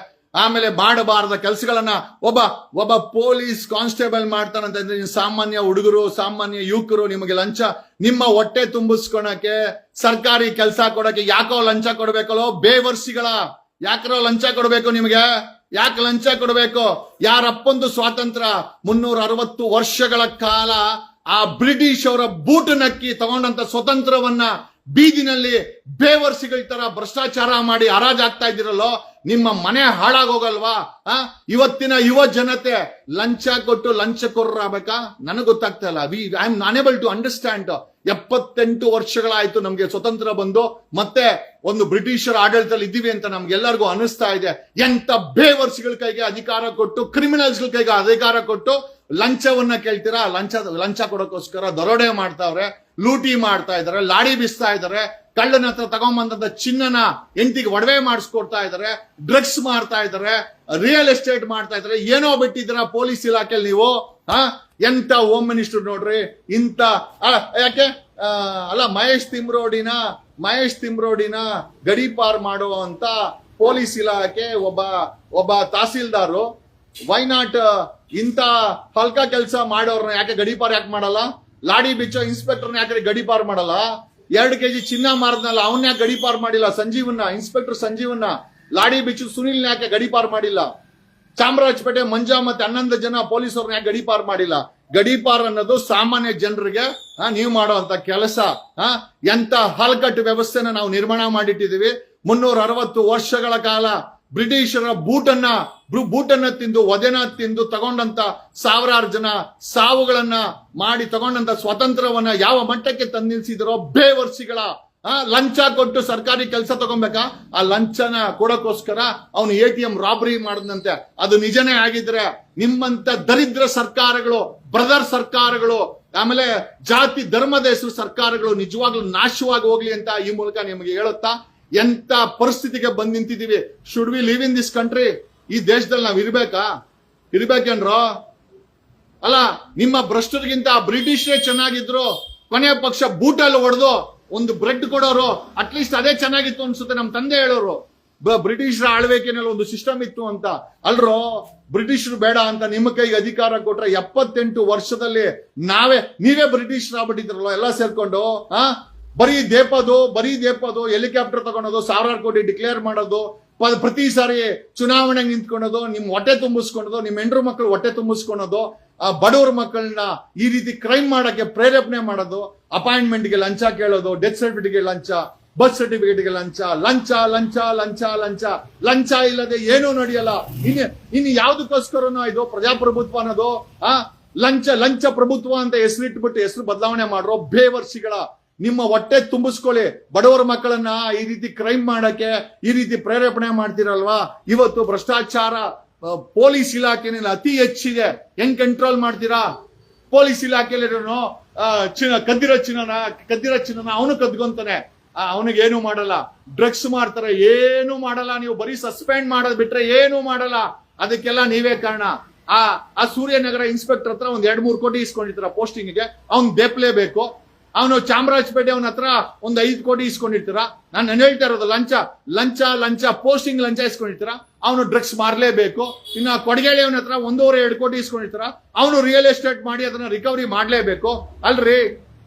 ಆಮೇಲೆ ಮಾಡಬಾರದ ಕೆಲಸಗಳನ್ನ ಒಬ್ಬ ಪೊಲೀಸ್ ಕಾನ್ಸ್ಟೇಬಲ್ ಮಾಡ್ತಾನಂತಂದ್ರೆ ಸಾಮಾನ್ಯ ಹುಡುಗರು, ಸಾಮಾನ್ಯ ಯುವಕರು ನಿಮಗೆ ಲಂಚ, ನಿಮ್ಮ ಹೊಟ್ಟೆ ತುಂಬಿಸ್ಕೊಳಕ್ಕೆ, ಸರ್ಕಾರಿ ಕೆಲಸ ಕೊಡಕ್ಕೆ ಯಾಕೋ ಲಂಚ ಕೊಡ್ಬೇಕಲ್ಲೋ ಬೇವರ್ಸಿಗಳ, ಯಾಕರೋ ಲಂಚ ಕೊಡ್ಬೇಕು ನಿಮಗೆ? ಯಾಕೆ ಲಂಚ ಕೊಡ್ಬೇಕು? ಯಾರಪ್ಪಂದು ಸ್ವಾತಂತ್ರ್ಯ 360 ವರ್ಷಗಳ ಕಾಲ ಆ ಬ್ರಿಟಿಷ್ ಅವರ ಬೂಟು ನಕ್ಕಿ ತಗೊಂಡಂತ ಸ್ವತಂತ್ರವನ್ನ ಬೀದಿನಲ್ಲಿ ಬೇವರ್ಸಿಗಳ ತರ ಭ್ರಷ್ಟಾಚಾರ ಮಾಡಿ ಹರಾಜಾಗ್ತಾ ಇದ್ದೀರಲ್ಲೋ, ನಿಮ್ಮ ಮನೆ ಹಾಳಾಗೋಗಲ್ವಾ? ಇವತ್ತಿನ ಯುವ ಜನತೆ ಲಂಚ ಕೊಟ್ಟು ಲಂಚಕೊರ್ರಾಗಬೇಕಾ? ನನಗೆ ಗೊತ್ತಾಗ್ತಾ ಇಲ್ಲ. I am unable to understand. 78 ವರ್ಷಗಳಾಯ್ತು ನಮ್ಗೆ ಸ್ವತಂತ್ರ ಬಂದು, ಮತ್ತೆ ಒಂದು ಬ್ರಿಟಿಷರ ಆಡಳಿತದಲ್ಲಿ ಇದ್ದೀವಿ ಅಂತ ನಮ್ಗೆಲ್ಲರಿಗೂ ಅನಿಸ್ತಾ ಇದೆ. ಎಂತ ಬೇವರ್ಸಿಗಳ ಕೈಗೆ ಅಧಿಕಾರ ಕೊಟ್ಟು, ಕ್ರಿಮಿನಲ್ಸ್ ಕೈಗೆ ಅಧಿಕಾರ ಕೊಟ್ಟು ಲಂಚವನ್ನ ಕೇಳ್ತೀರಾ? ಲಂಚ ಕೊಡೋಕ್ಕೋಸ್ಕರ ದರೋಡೆ ಮಾಡ್ತಾವ್ರೆ, ಲೂಟಿ ಮಾಡ್ತಾ ಇದಾರೆ, ಲಾಡಿ ಬಿಸ್ತಾ ಇದಾರೆ, ಕಳ್ಳನ ಹತ್ರ ತಗೊಂಡ್ಬಂದಂತ ಚಿನ್ನನ ಹೆಂಡತಿಗೆ ಒಡವೆ ಮಾಡಿಸ್ಕೊಡ್ತಾ ಇದಾರೆ, ಡ್ರಗ್ಸ್ ಮಾಡ್ತಾ ಇದಾರೆ, ರಿಯಲ್ ಎಸ್ಟೇಟ್ ಮಾಡ್ತಾ ಇದಾರೆ. ಏನೋ ಬಿಟ್ಟಿದ್ದೀರಾ ಪೊಲೀಸ್ ಇಲಾಖೆಯಲ್ಲಿ ನೀವು. ಎಂತ ಹೋಮ್ ಮಿನಿಸ್ಟರ್ ನೋಡ್ರಿ ಇಂತ. ಯಾಕೆ ಅಲ್ಲ, ಮಹೇಶ್ ತಿಮ್ರೋಡಿನ ಗಡೀಪಾರ್ ಮಾಡುವಂತ ಪೊಲೀಸ್ ಇಲಾಖೆ ಒಬ್ಬ ತಹಸೀಲ್ದಾರು, ವೈ ನಾಟ್ ಇಂತ ಹಲ್ಕ ಕೆಲಸ ಮಾಡೋರ್ನ ಯಾಕೆ ಗಡೀಪಾರ್ ಯಾಕೆ ಮಾಡಲ್ಲ? ಲಾಡಿ ಬಿಚ್ಚೋ ಇನ್ಸ್ಪೆಕ್ಟರ್ನ ಯಾಕೆ ಗಡೀಪಾರ್ ಮಾಡಲ್ಲ? 2 kg ಚಿನ್ನ ಮಾರದ್ನಲ್ಲ ಅವನ್ನ ಯಾಕೆ ಗಡೀಪಾರ್ ಮಾಡಿಲ್ಲ? ಇನ್ಸ್ಪೆಕ್ಟರ್ ಸಂಜೀವನ್ನ. ಲಾಡಿ ಬಿಚ್ಚು ಸುನಿಲ್ ಯಾಕೆ ಗಡೀಪಾರ್ ಮಾಡಿಲ್ಲ? ಚಾಮರಾಜಪೇಟೆ ಮಂಜಾ ಮತ್ತೆ 11 ಜನ ಪೊಲೀಸರನ್ನ ಯಾಕೆ ಗಡೀಪಾರ್ ಮಾಡಿಲ್ಲ? ಗಡೀಪಾರ್ ಅನ್ನೋದು ಸಾಮಾನ್ಯ ಜನರಿಗೆ ನೀವು ಮಾಡುವಂತ ಕೆಲಸ. ಎಂತ ಹಲ್ಕಟ್ಟು ವ್ಯವಸ್ಥೆನ ನಾವು ನಿರ್ಮಾಣ ಮಾಡಿಟ್ಟಿದೀವಿ. 360 ವರ್ಷಗಳ ಕಾಲ ಬ್ರಿಟಿಷರ ಬೂಟನ್ನ ತಿಂದು, ಒದೆನ ತಿಂದು ತಗೊಂಡಂತ ಸಾವಿರಾರು ಜನ ಸಾವುಗಳನ್ನ ಮಾಡಿ ತಗೊಂಡಂತ ಸ್ವಾತಂತ್ರ್ಯವನ್ನ ಯಾವ ಮಟ್ಟಕ್ಕೆ ತಂದಿಸಿದರೋ ಬೇವರ್ಸಿಗಳ. ಲಂಚ ಕೊಟ್ಟು ಸರ್ಕಾರಿ ಕೆಲಸ ತಗೊಬೇಕಾ? ಆ ಲಂಚನ ಕೊಡೋಕ್ಕೋಸ್ಕರ ಅವನು ATM ರಾಬರಿ ಮಾಡದಂತೆ. ಅದು ನಿಜನೇ ಆಗಿದ್ರೆ ನಿಮ್ಮಂತ ದರಿದ್ರ ಸರ್ಕಾರಗಳು, ಬ್ರದರ್ ಸರ್ಕಾರಗಳು, ಆಮೇಲೆ ಜಾತಿ ಧರ್ಮದ ಹೆಸರು ಸರ್ಕಾರಗಳು ನಿಜವಾಗ್ಲೂ ನಾಶವಾಗಿ ಹೋಗ್ಲಿ ಅಂತ ಈ ಮೂಲಕ ನಿಮಗೆ ಹೇಳುತ್ತಾ, ಎಂತ ಪರಿಸ್ಥಿತಿಗೆ ಬಂದ್ ನಿಂತಿದೀವಿ. Should we live in this country? ಈ ದೇಶದಲ್ಲಿ ನಾವ್ ಇರ್ಬೇಕೇನ್ರೋ? ಅಲ್ಲ, ನಿಮ್ಮ ಭ್ರಷ್ಟರಿಗಿಂತ ಬ್ರಿಟಿಷರೇ ಚೆನ್ನಾಗಿದ್ರು. ಕೊನೆಯ ಪಕ್ಷ ಬೂಟಲ್ಲಿ ಹೊಡೆದು ಒಂದು ಬ್ರೆಡ್ ಕೊಡೋರು, ಅಟ್ಲೀಸ್ಟ್ ಅದೇ ಚೆನ್ನಾಗಿತ್ತು ಅನ್ಸುತ್ತೆ. ನಮ್ ತಂದೆ ಹೇಳೋರು ಬ್ರಿಟಿಷರ ಆಳ್ವಿಕೆನಲ್ಲಿ ಒಂದು ಸಿಸ್ಟಮ್ ಇತ್ತು ಅಂತ. ಅಲ್ರೋ, ಬ್ರಿಟಿಷರು ಬೇಡ ಅಂತ ನಿಮ್ಮ ಕೈಗೆ ಅಧಿಕಾರ ಕೊಟ್ರೆ 78 ವರ್ಷದಲ್ಲಿ ನೀವೇ ಬ್ರಿಟಿಷರ್ ಆಗ್ಬಿಟ್ಟಿದ್ರಲ್ಲ ಎಲ್ಲ ಸೇರ್ಕೊಂಡು. ಬರೀ ದೇಪದು ಹೆಲಿಕಾಪ್ಟರ್ ತಗೊಳೋದು, 1000 ಕೋಟಿ ಡಿಕ್ಲೇರ್ ಮಾಡೋದು, ಪ್ರತಿ ಸಾರಿ ಚುನಾವಣೆಗೆ ನಿಂತ್ಕೊಳ್ಳೋದು, ನಿಮ್ ಹೊಟ್ಟೆ ತುಂಬಿಸ್ಕೊಳೋದು, ನಿಮ್ ಹೆಂಡ್ರು ಮಕ್ಕಳು ಹೊಟ್ಟೆ ತುಂಬಿಸ್ಕೊಳೋದು, ಬಡವ್ರ ಮಕ್ಕಳನ್ನ ಈ ರೀತಿ ಕ್ರೈಮ್ ಮಾಡಕ್ಕೆ ಪ್ರೇರೇಪಣೆ ಮಾಡೋದು, ಅಪಾಯಿಂಟ್ಮೆಂಟ್ಗೆ ಲಂಚ ಕೇಳೋದು, ಡೆತ್ ಸರ್ಟಿಫಿಕೇಟ್ ಲಂಚ, ಬರ್ತ್ ಸರ್ಟಿಫಿಕೇಟ್ಗೆ ಲಂಚ ಇಲ್ಲದೆ ಏನೂ ನಡೆಯಲ್ಲ. ಇನ್ನು ಯಾವ್ದಕ್ಕೋಸ್ಕರನೋ ಇದು ಪ್ರಜಾಪ್ರಭುತ್ವ ಅನ್ನೋದು. ಲಂಚ ಪ್ರಭುತ್ವ ಅಂತ ಹೆಸರಿಟ್ಬಿಟ್ಟು ಹೆಸರು ಬದಲಾವಣೆ ಮಾಡ್ರೋ ಬೇವರ್ಸಿಗಳ. ನಿಮ್ಮ ಹೊಟ್ಟೆ ತುಂಬಿಸ್ಕೊಳ್ಳಿ. ಬಡವರ ಮಕ್ಕಳನ್ನ ಈ ರೀತಿ ಕ್ರೈಮ್ ಮಾಡಕ್ಕೆ ಈ ರೀತಿ ಪ್ರೇರೇಪಣೆ ಮಾಡ್ತಿರಲ್ವಾ? ಇವತ್ತು ಭ್ರಷ್ಟಾಚಾರ ಪೊಲೀಸ್ ಇಲಾಖೆನಲ್ಲಿ ಅತಿ ಹೆಚ್ಚಿದೆ. ಹೆಂಗ್ ಕಂಟ್ರೋಲ್ ಮಾಡ್ತೀರಾ? ಪೊಲೀಸ್ ಇಲಾಖೆಯಲ್ಲಿ ಕದ್ದಿರೋ ಚಿನ್ನನ ಅವನು ಕದ್ಕೊಂತಾನೆ, ಅವನಿಗೆ ಏನು ಮಾಡಲ್ಲ. ಡ್ರಗ್ಸ್ ಮಾಡ್ತಾರೆ, ಏನು ಮಾಡಲ್ಲ. ನೀವು ಬರೀ ಸಸ್ಪೆಂಡ್ ಮಾಡೋದ್ ಬಿಟ್ರೆ ಏನು ಮಾಡಲ್ಲ. ಅದಕ್ಕೆಲ್ಲ ನೀವೇ ಕಾರಣ. ಆ ಸೂರ್ಯನಗರ ಇನ್ಸ್ಪೆಕ್ಟರ್ ಹತ್ರ 1-2-3 ಕೋಟಿ ಇಸ್ಕೊಂಡಿರ್ತಾರ ಪೋಸ್ಟಿಂಗ್ಗೆ, ಅವ್ನ್ ದೇಪ್ಲೇಬೇಕು. ಅವನು ಚಾಮರಾಜಪೇಟೆ ಅವನ ಹತ್ರ 5 ಕೋಟಿ ಇಸ್ಕೊಂಡಿರ್ತೀರ. ನಾನು ಹೇಳ್ತಾ ಇರೋದು ಲಂಚ ಪೋಸ್ಟಿಂಗ್ ಲಂಚ ಇಸ್ಕೊಂಡಿರ್ತೀರ, ಅವನು ಡ್ರಗ್ಸ್ ಮಾರ್ಲೇಬೇಕು. ಇನ್ನು ಕೊಡಗೇಳಿ ಅವನ ಹತ್ರ 1.5-2 ಕೋಟಿ ಇಸ್ಕೊಂಡಿರ್ತೀರ, ಅವನು ರಿಯಲ್ ಎಸ್ಟೇಟ್ ಮಾಡಿ ಅದನ್ನ ರಿಕವರಿ ಮಾಡ್ಲೇಬೇಕು. ಅಲ್ರಿ,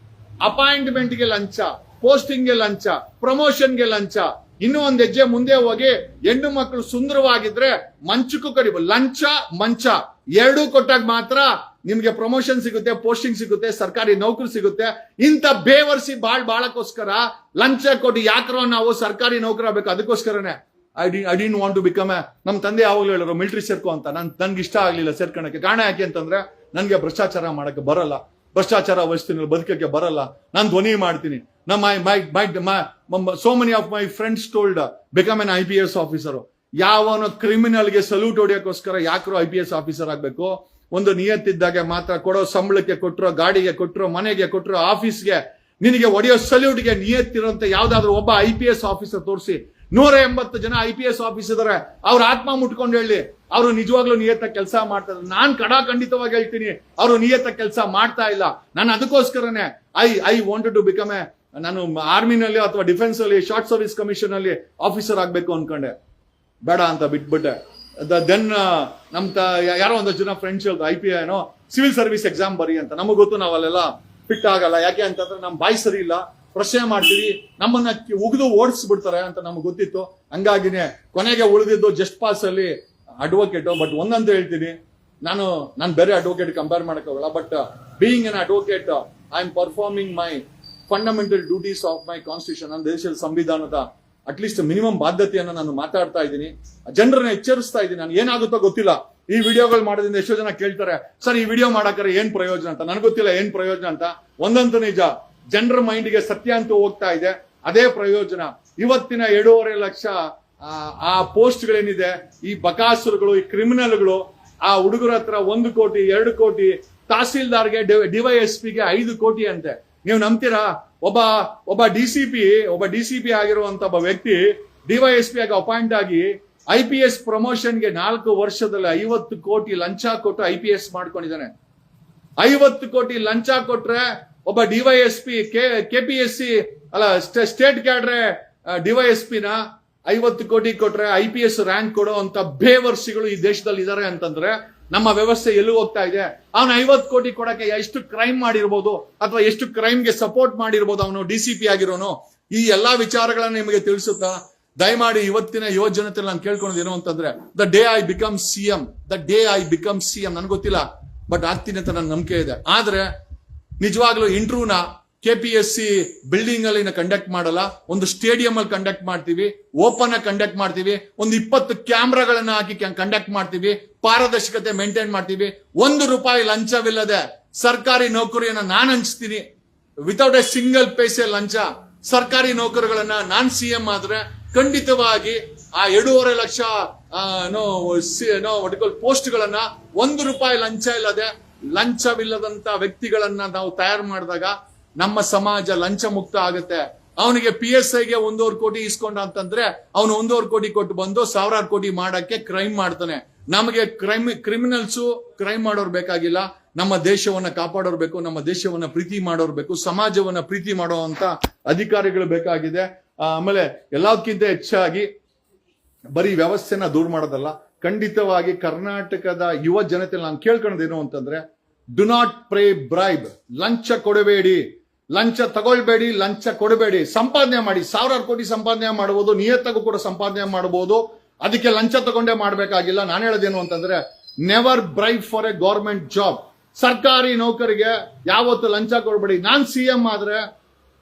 ಅಪಾಯಿಂಟ್ಮೆಂಟ್ಗೆ ಲಂಚ, ಪೋಸ್ಟಿಂಗ್ಗೆ ಲಂಚ, ಪ್ರಮೋಷನ್ಗೆ ಲಂಚ. ಇನ್ನೂ ಒಂದ್ ಹೆಜ್ಜೆ ಮುಂದೆ ಹೋಗಿ ಹೆಣ್ಣು ಮಕ್ಕಳು ಸುಂದರವಾಗಿದ್ರೆ ಮಂಚಕ್ಕೂ ಕಡಿಬು. ಲಂಚ ಮಂಚ ಎರಡೂ ಕೊಟ್ಟಾಗ ಮಾತ್ರ ನಿಮ್ಗೆ ಪ್ರಮೋಷನ್ ಸಿಗುತ್ತೆ, ಪೋಸ್ಟಿಂಗ್ ಸಿಗುತ್ತೆ, ಸರ್ಕಾರಿ ನೌಕರಿ ಸಿಗುತ್ತೆ. ಇಂಥ ಬೇವರ್ಸಿ ಬಾಳಕ್ಕೋಸ್ಕರ ಲಂಚ ಕೊಟ್ಟು ಯಾಕ್ರೋ ನಾವು ಸರ್ಕಾರಿ ನೌಕರ ಬೇಕು. ಅದಕ್ಕೋಸ್ಕರನೇ I didn't want to become ನಮ್ ತಂದೆ ಯಾವಾಗ್ಲೂ ಹೇಳೋರು ಮಿಲಿಟರಿ ಸೇರ್ಕೊ ಅಂತ. ನನ್ಗೆ ಇಷ್ಟ ಆಗ್ಲಿಲ್ಲ ಸೇರ್ಕೊಳಕ್ಕೆ. ಕಾರಣ ಯಾಕೆ ಅಂತಂದ್ರೆ ನನ್ಗೆ ಭ್ರಷ್ಟಾಚಾರ ಮಾಡಕ್ಕೆ ಬರಲ್ಲ. ಭ್ರಷ್ಟಾಚಾರ ವಹಿಸ್ತೀನಿ, ಬದುಕಕ್ಕೆ ಬರಲ್ಲ, ನಾನು ಧ್ವನಿ ಮಾಡ್ತೀನಿ. So many of my friends told become an IPS officer. ಯಾವನೋ ಕ್ರಿಮಿನಲ್ಗೆ ಸಲ್ಯೂಟ್ ಹೊಡಿಯೋಕ್ಕೋಸ್ಕರ ಯಾಕ್ರೋ IPS ಆಫೀಸರ್ ಆಗ್ಬೇಕು? ಒಂದು ನಿಯತ್ತಿದ್ದಾಗ ಮಾತ್ರ, ಕೊಡೋ ಸಂಬಳಕ್ಕೆ ಕೊಟ್ಟರೋ, ಗಾಡಿಗೆ ಕೊಟ್ಟರೋ, ಮನೆಗೆ ಕೊಟ್ಟರೋ, ಆಫೀಸ್ಗೆ ನಿನಗೆ ಹೊಡೆಯೋ ಸಲ್ಯೂಟ್ಗೆ ನಿಯತ್ತಿರೋಂತ ಯಾವ್ದಾದ್ರು ಒಬ್ಬ IPS ಆಫೀಸರ್ ತೋರಿಸಿ. 180 ಜನ IPS ಆಫೀಸರ್ ಇದಾರೆ, ಅವ್ರ ಆತ್ಮ ಮುಟ್ಕೊಂಡು ಹೇಳಿ ಅವರು ನಿಜವಾಗ್ಲೂ ನಿಯತ್ತ ಕೆಲಸ ಮಾಡ್ತಾರೆ. ನಾನ್ ಖಂಡಿತವಾಗಿ ಹೇಳ್ತೀನಿ, ಅವರು ನಿಯತ್ತ ಕೆಲಸ ಮಾಡ್ತಾ ಇಲ್ಲ. ನಾನು ಅದಕ್ಕೋಸ್ಕರನೇ ಐ ವಾಂಟೆಡ್ ಟು ಬಿಕಮ್ ನಾನು ಆರ್ಮಿನಲ್ಲಿ ಅಥವಾ ಡಿಫೆನ್ಸ್ ಅಲ್ಲಿ ಶಾರ್ಟ್ ಸರ್ವಿಸ್ ಕಮಿಷನ್ ಅಲ್ಲಿ ಆಫೀಸರ್ ಆಗ್ಬೇಕು ಅನ್ಕೊಂಡೆ, ಬೇಡ ಅಂತ ಬಿಟ್ಬಿಟ್ಟೆ. ದೆನ್ ಯಾರೋ ಒಂದಷ್ಟು ಜನ ಫ್ರೆಂಡ್ಸ್ ಹೇಳ್ತಾರೆ IPI ಏನೋ ಸಿವಿಲ್ ಸರ್ವಿಸ್ ಎಕ್ಸಾಮ್ ಬರಿ ಅಂತ. ನಮಗ್ ಗೊತ್ತು ನಾವಲ್ಲೆಲ್ಲ ಫಿಟ್ ಆಗಲ್ಲ, ಯಾಕೆ ಅಂತಂದ್ರೆ ನಮ್ ಬಾಯಿ ಸರಿ ಇಲ್ಲ, ಪ್ರಶ್ನೆ ಮಾಡ್ತೀವಿ, ನಮ್ಮನ್ನ ಉಗಿದು ಓಡಿಸ್ಬಿಡ್ತಾರೆ ಅಂತ ನಮ್ಗೆ ಗೊತ್ತಿತ್ತು. ಹಂಗಾಗಿನೇ ಕೊನೆಗೆ ಉಳಿದಿದ್ದು ಜಸ್ಟ್ ಪಾಸ್ ಅಲ್ಲಿ ಅಡ್ವೊಕೇಟ್. ಬಟ್ ಒಂದಂತ ಹೇಳ್ತೀನಿ, ನಾನು ಬೇರೆ ಅಡ್ವೊಕೇಟ್ ಕಂಪೇರ್ ಮಾಡಕ್ ಹೋಗಲ್ಲ. But being N advocate, I am performing my fundamental duties of my constitution. ನನ್ನ ದೇಶದ ಸಂವಿಧಾನದ ಅಟ್ಲೀಸ್ಟ್ ಮಿನಿಮಮ್ ಬಾಧ್ಯತೆಯನ್ನ ನಾನು ಮಾತಾಡ್ತಾ ಇದ್ದೀನಿ, ಜನರನ್ನ ಎಚ್ಚರಿಸ್ತಾ ಇದ್ದೀನಿ. ನಾನು ಏನಾಗುತ್ತೋ ಗೊತ್ತಿಲ್ಲ. ಈ ವಿಡಿಯೋಗಳು ಮಾಡೋದ್ರಿಂದ ಎಷ್ಟೋ ಜನ ಕೇಳ್ತಾರೆ, ಸರ್ ಈ ವಿಡಿಯೋ ಮಾಡಕ್ರೆ ಏನ್ ಪ್ರಯೋಜನ ಅಂತ. ನನಗೆ ಗೊತ್ತಿಲ್ಲ ಏನ್ ಪ್ರಯೋಜನ ಅಂತ. ಒಂದಂತೂ ನಿಜ, ಜನರ ಮೈಂಡ್ಗೆ ಸತ್ಯ ಅಂತೂ ಹೋಗ್ತಾ ಇದೆ, ಅದೇ ಪ್ರಯೋಜನ. ಇವತ್ತಿನ 2.5 ಲಕ್ಷ ಆ ಪೋಸ್ಟ್ಗಳೇನಿದೆ, ಈ ಬಕಾಸುರುಗಳು, ಈ ಕ್ರಿಮಿನಲ್ಗಳು, ಆ ಹುಡುಗರ ಹತ್ರ 1 ಕೋಟಿ 2 ಕೋಟಿ, ತಹಸೀಲ್ದಾರ್ಗೆ DYSPಗೆ 5 ಕೋಟಿ ಅಂತೆ. ನೀವು ನಂಬ್ತೀರಾ? ಒಬ್ಬ DCP ಆಗಿರುವಂತ ಒಬ್ಬ ವ್ಯಕ್ತಿ DYSP ಆಗಿ ಅಪಾಯಿಂಟ್ ಆಗಿ IPS ಪ್ರಮೋಷನ್ಗೆ 4 ವರ್ಷದಲ್ಲಿ 50 ಕೋಟಿ ಲಂಚ ಕೊಟ್ಟು IPS ಮಾಡ್ಕೊಂಡಿದ್ದಾನೆ. 50 ಕೋಟಿ ಲಂಚ ಕೊಟ್ರೆ ಒಬ್ಬ DYSP KPSC ಅಲ್ಲ ಸ್ಟೇಟ್ ಕ್ಯಾಡ್ರೆ DYSPನ 50 ಕೋಟಿ ಕೊಟ್ರೆ IPS ರ್ಯಾಂಕ್ ಕೊಡೋ ಅಂತ ಬೇವರ್ಸಿಗಳು ಈ ದೇಶದಲ್ಲಿ ಇದಾರೆ ಅಂತಂದ್ರೆ ನಮ್ಮ ವ್ಯವಸ್ಥೆ ಎಲ್ಲೂ ಹೋಗ್ತಾ ಇದೆ. ಅವನು 50 ಕೋಟಿ ಕೊಡಕ್ಕೆ ಎಷ್ಟು ಕ್ರೈಮ್ ಮಾಡಿರ್ಬೋದು, ಅಥವಾ ಎಷ್ಟು ಕ್ರೈಮ್ಗೆ ಸಪೋರ್ಟ್ ಮಾಡಿರ್ಬೋದು ಅವನು DCP ಆಗಿರೋನು. ಈ ಎಲ್ಲಾ ವಿಚಾರಗಳನ್ನ ನಿಮಗೆ ತಿಳಿಸುತ್ತಾ ದಯಮಾಡಿ ಇವತ್ತಿನ ಯುವ ಜನತೆ ನಾನು ಕೇಳ್ಕೊಳ್ಳೋದು ಏನು ಅಂತಂದ್ರೆ, the day I become CM, ನನ್ಗೆ ಗೊತ್ತಿಲ್ಲ, ಬಟ್ ಆಗ್ತೀನಿ ಅಂತ ನನ್ನ ನಂಬಿಕೆ ಇದೆ. ಆದ್ರೆ ನಿಜವಾಗ್ಲೂ ಇಂಟರ್ವ್ಯೂನ KPSC ಬಿಲ್ಡಿಂಗ್ ಅಲ್ಲಿ ಕಂಡಕ್ಟ್ ಮಾಡಲ್ಲ, ಒಂದು ಸ್ಟೇಡಿಯಂ ಅಲ್ಲಿ ಕಂಡಕ್ಟ್ ಮಾಡ್ತೀವಿ, ಓಪನ್ ಆಗಿ ಕಂಡಕ್ಟ್ ಮಾಡ್ತೀವಿ, ಒಂದು 20 ಕ್ಯಾಮ್ರಾಗಳನ್ನ ಹಾಕಿ ಕಂಡಕ್ಟ್ ಮಾಡ್ತೀವಿ, ಪಾರದರ್ಶಕತೆ ಮೇಂಟೈನ್ ಮಾಡ್ತೀವಿ. ₹1 ಲಂಚವಿಲ್ಲದೆ ಸರ್ಕಾರಿ ನೌಕರಿಯನ್ನ ನಾನು ಹಂಚ್ತೀನಿ, ವಿತೌಟ್ ಎ ಸಿಂಗಲ್ ಪೈಸೆ ಲಂಚ. ಸರ್ಕಾರಿ ನೌಕರಿಗಳನ್ನ ನಾನ್ CM ಆದ್ರೆ ಖಂಡಿತವಾಗಿ ಆ 2.5 ಲಕ್ಷ ಪೋಸ್ಟ್ ಗಳನ್ನ ₹1 ಲಂಚ ಇಲ್ಲದೆ, ಲಂಚವಿಲ್ಲದಂತ ವ್ಯಕ್ತಿಗಳನ್ನ ನಾವು ತಯಾರು ಮಾಡಿದಾಗ ನಮ್ಮ ಸಮಾಜ ಲಂಚ ಮುಕ್ತ ಆಗುತ್ತೆ. ಅವನಿಗೆ PSIಗೆ 1.5 ಕೋಟಿ ಇಸ್ಕೊಂಡ ಅಂತಂದ್ರೆ ಅವನು 1.5 ಕೋಟಿ ಕೊಟ್ಟು ಬಂದು 1000 ಕೋಟಿ ಮಾಡಕ್ಕೆ ಕ್ರೈಮ್ ಮಾಡ್ತಾನೆ. ನಮಗೆ ಕ್ರಿಮಿನಲ್ಸು ಕ್ರೈಮ್ ಮಾಡೋರು ಬೇಕಾಗಿಲ್ಲ, ನಮ್ಮ ದೇಶವನ್ನ ಕಾಪಾಡೋರು ಬೇಕು, ನಮ್ಮ ದೇಶವನ್ನ ಪ್ರೀತಿ ಮಾಡೋರು ಬೇಕು, ಸಮಾಜವನ್ನ ಪ್ರೀತಿ ಮಾಡುವಂತ ಅಧಿಕಾರಿಗಳು ಬೇಕಾಗಿದೆ. ಆಮೇಲೆ ಎಲ್ಲದಕ್ಕಿಂತ ಹೆಚ್ಚಾಗಿ ಬರೀ ವ್ಯವಸ್ಥೆನ ದೂರ ಮಾಡೋದಲ್ಲ, ಖಂಡಿತವಾಗಿ ಕರ್ನಾಟಕದ ಯುವ ಜನತೆ ನಾನು ಕೇಳ್ಕೊಳ್ಳೋದೇನು ಅಂತಂದ್ರೆ, ಡು ನಾಟ್ ಪ್ರೇ ಬ್ರೈಬ್. ಲಂಚ ಕೊಡಬೇಡಿ, ಲಂಚ ತಗೊಳ್ಬೇಡಿ, ಲಂಚ ಕೊಡಬೇಡಿ. ಸಂಪಾದನೆ ಮಾಡಿ, 1000 ಕೋಟಿ ಸಂಪಾದನೆ ಮಾಡಬಹುದು, ನಿಯತ್ತಗೂ ಕೂಡ ಸಂಪಾದನೆ ಮಾಡಬಹುದು. ಅದಕ್ಕೆ ಲಂಚ ತಗೊಂಡೇ ಮಾಡ್ಬೇಕಾಗಿಲ್ಲ. ನಾನು ಹೇಳೋದೇನು ಅಂತಂದ್ರೆ, never bribe for A government job. ಸರ್ಕಾರಿ ನೌಕರಿಗೆ ಯಾವತ್ತು ಲಂಚ ಕೊಡಬೇಡಿ. ನಾನ್ CM ಆದ್ರೆ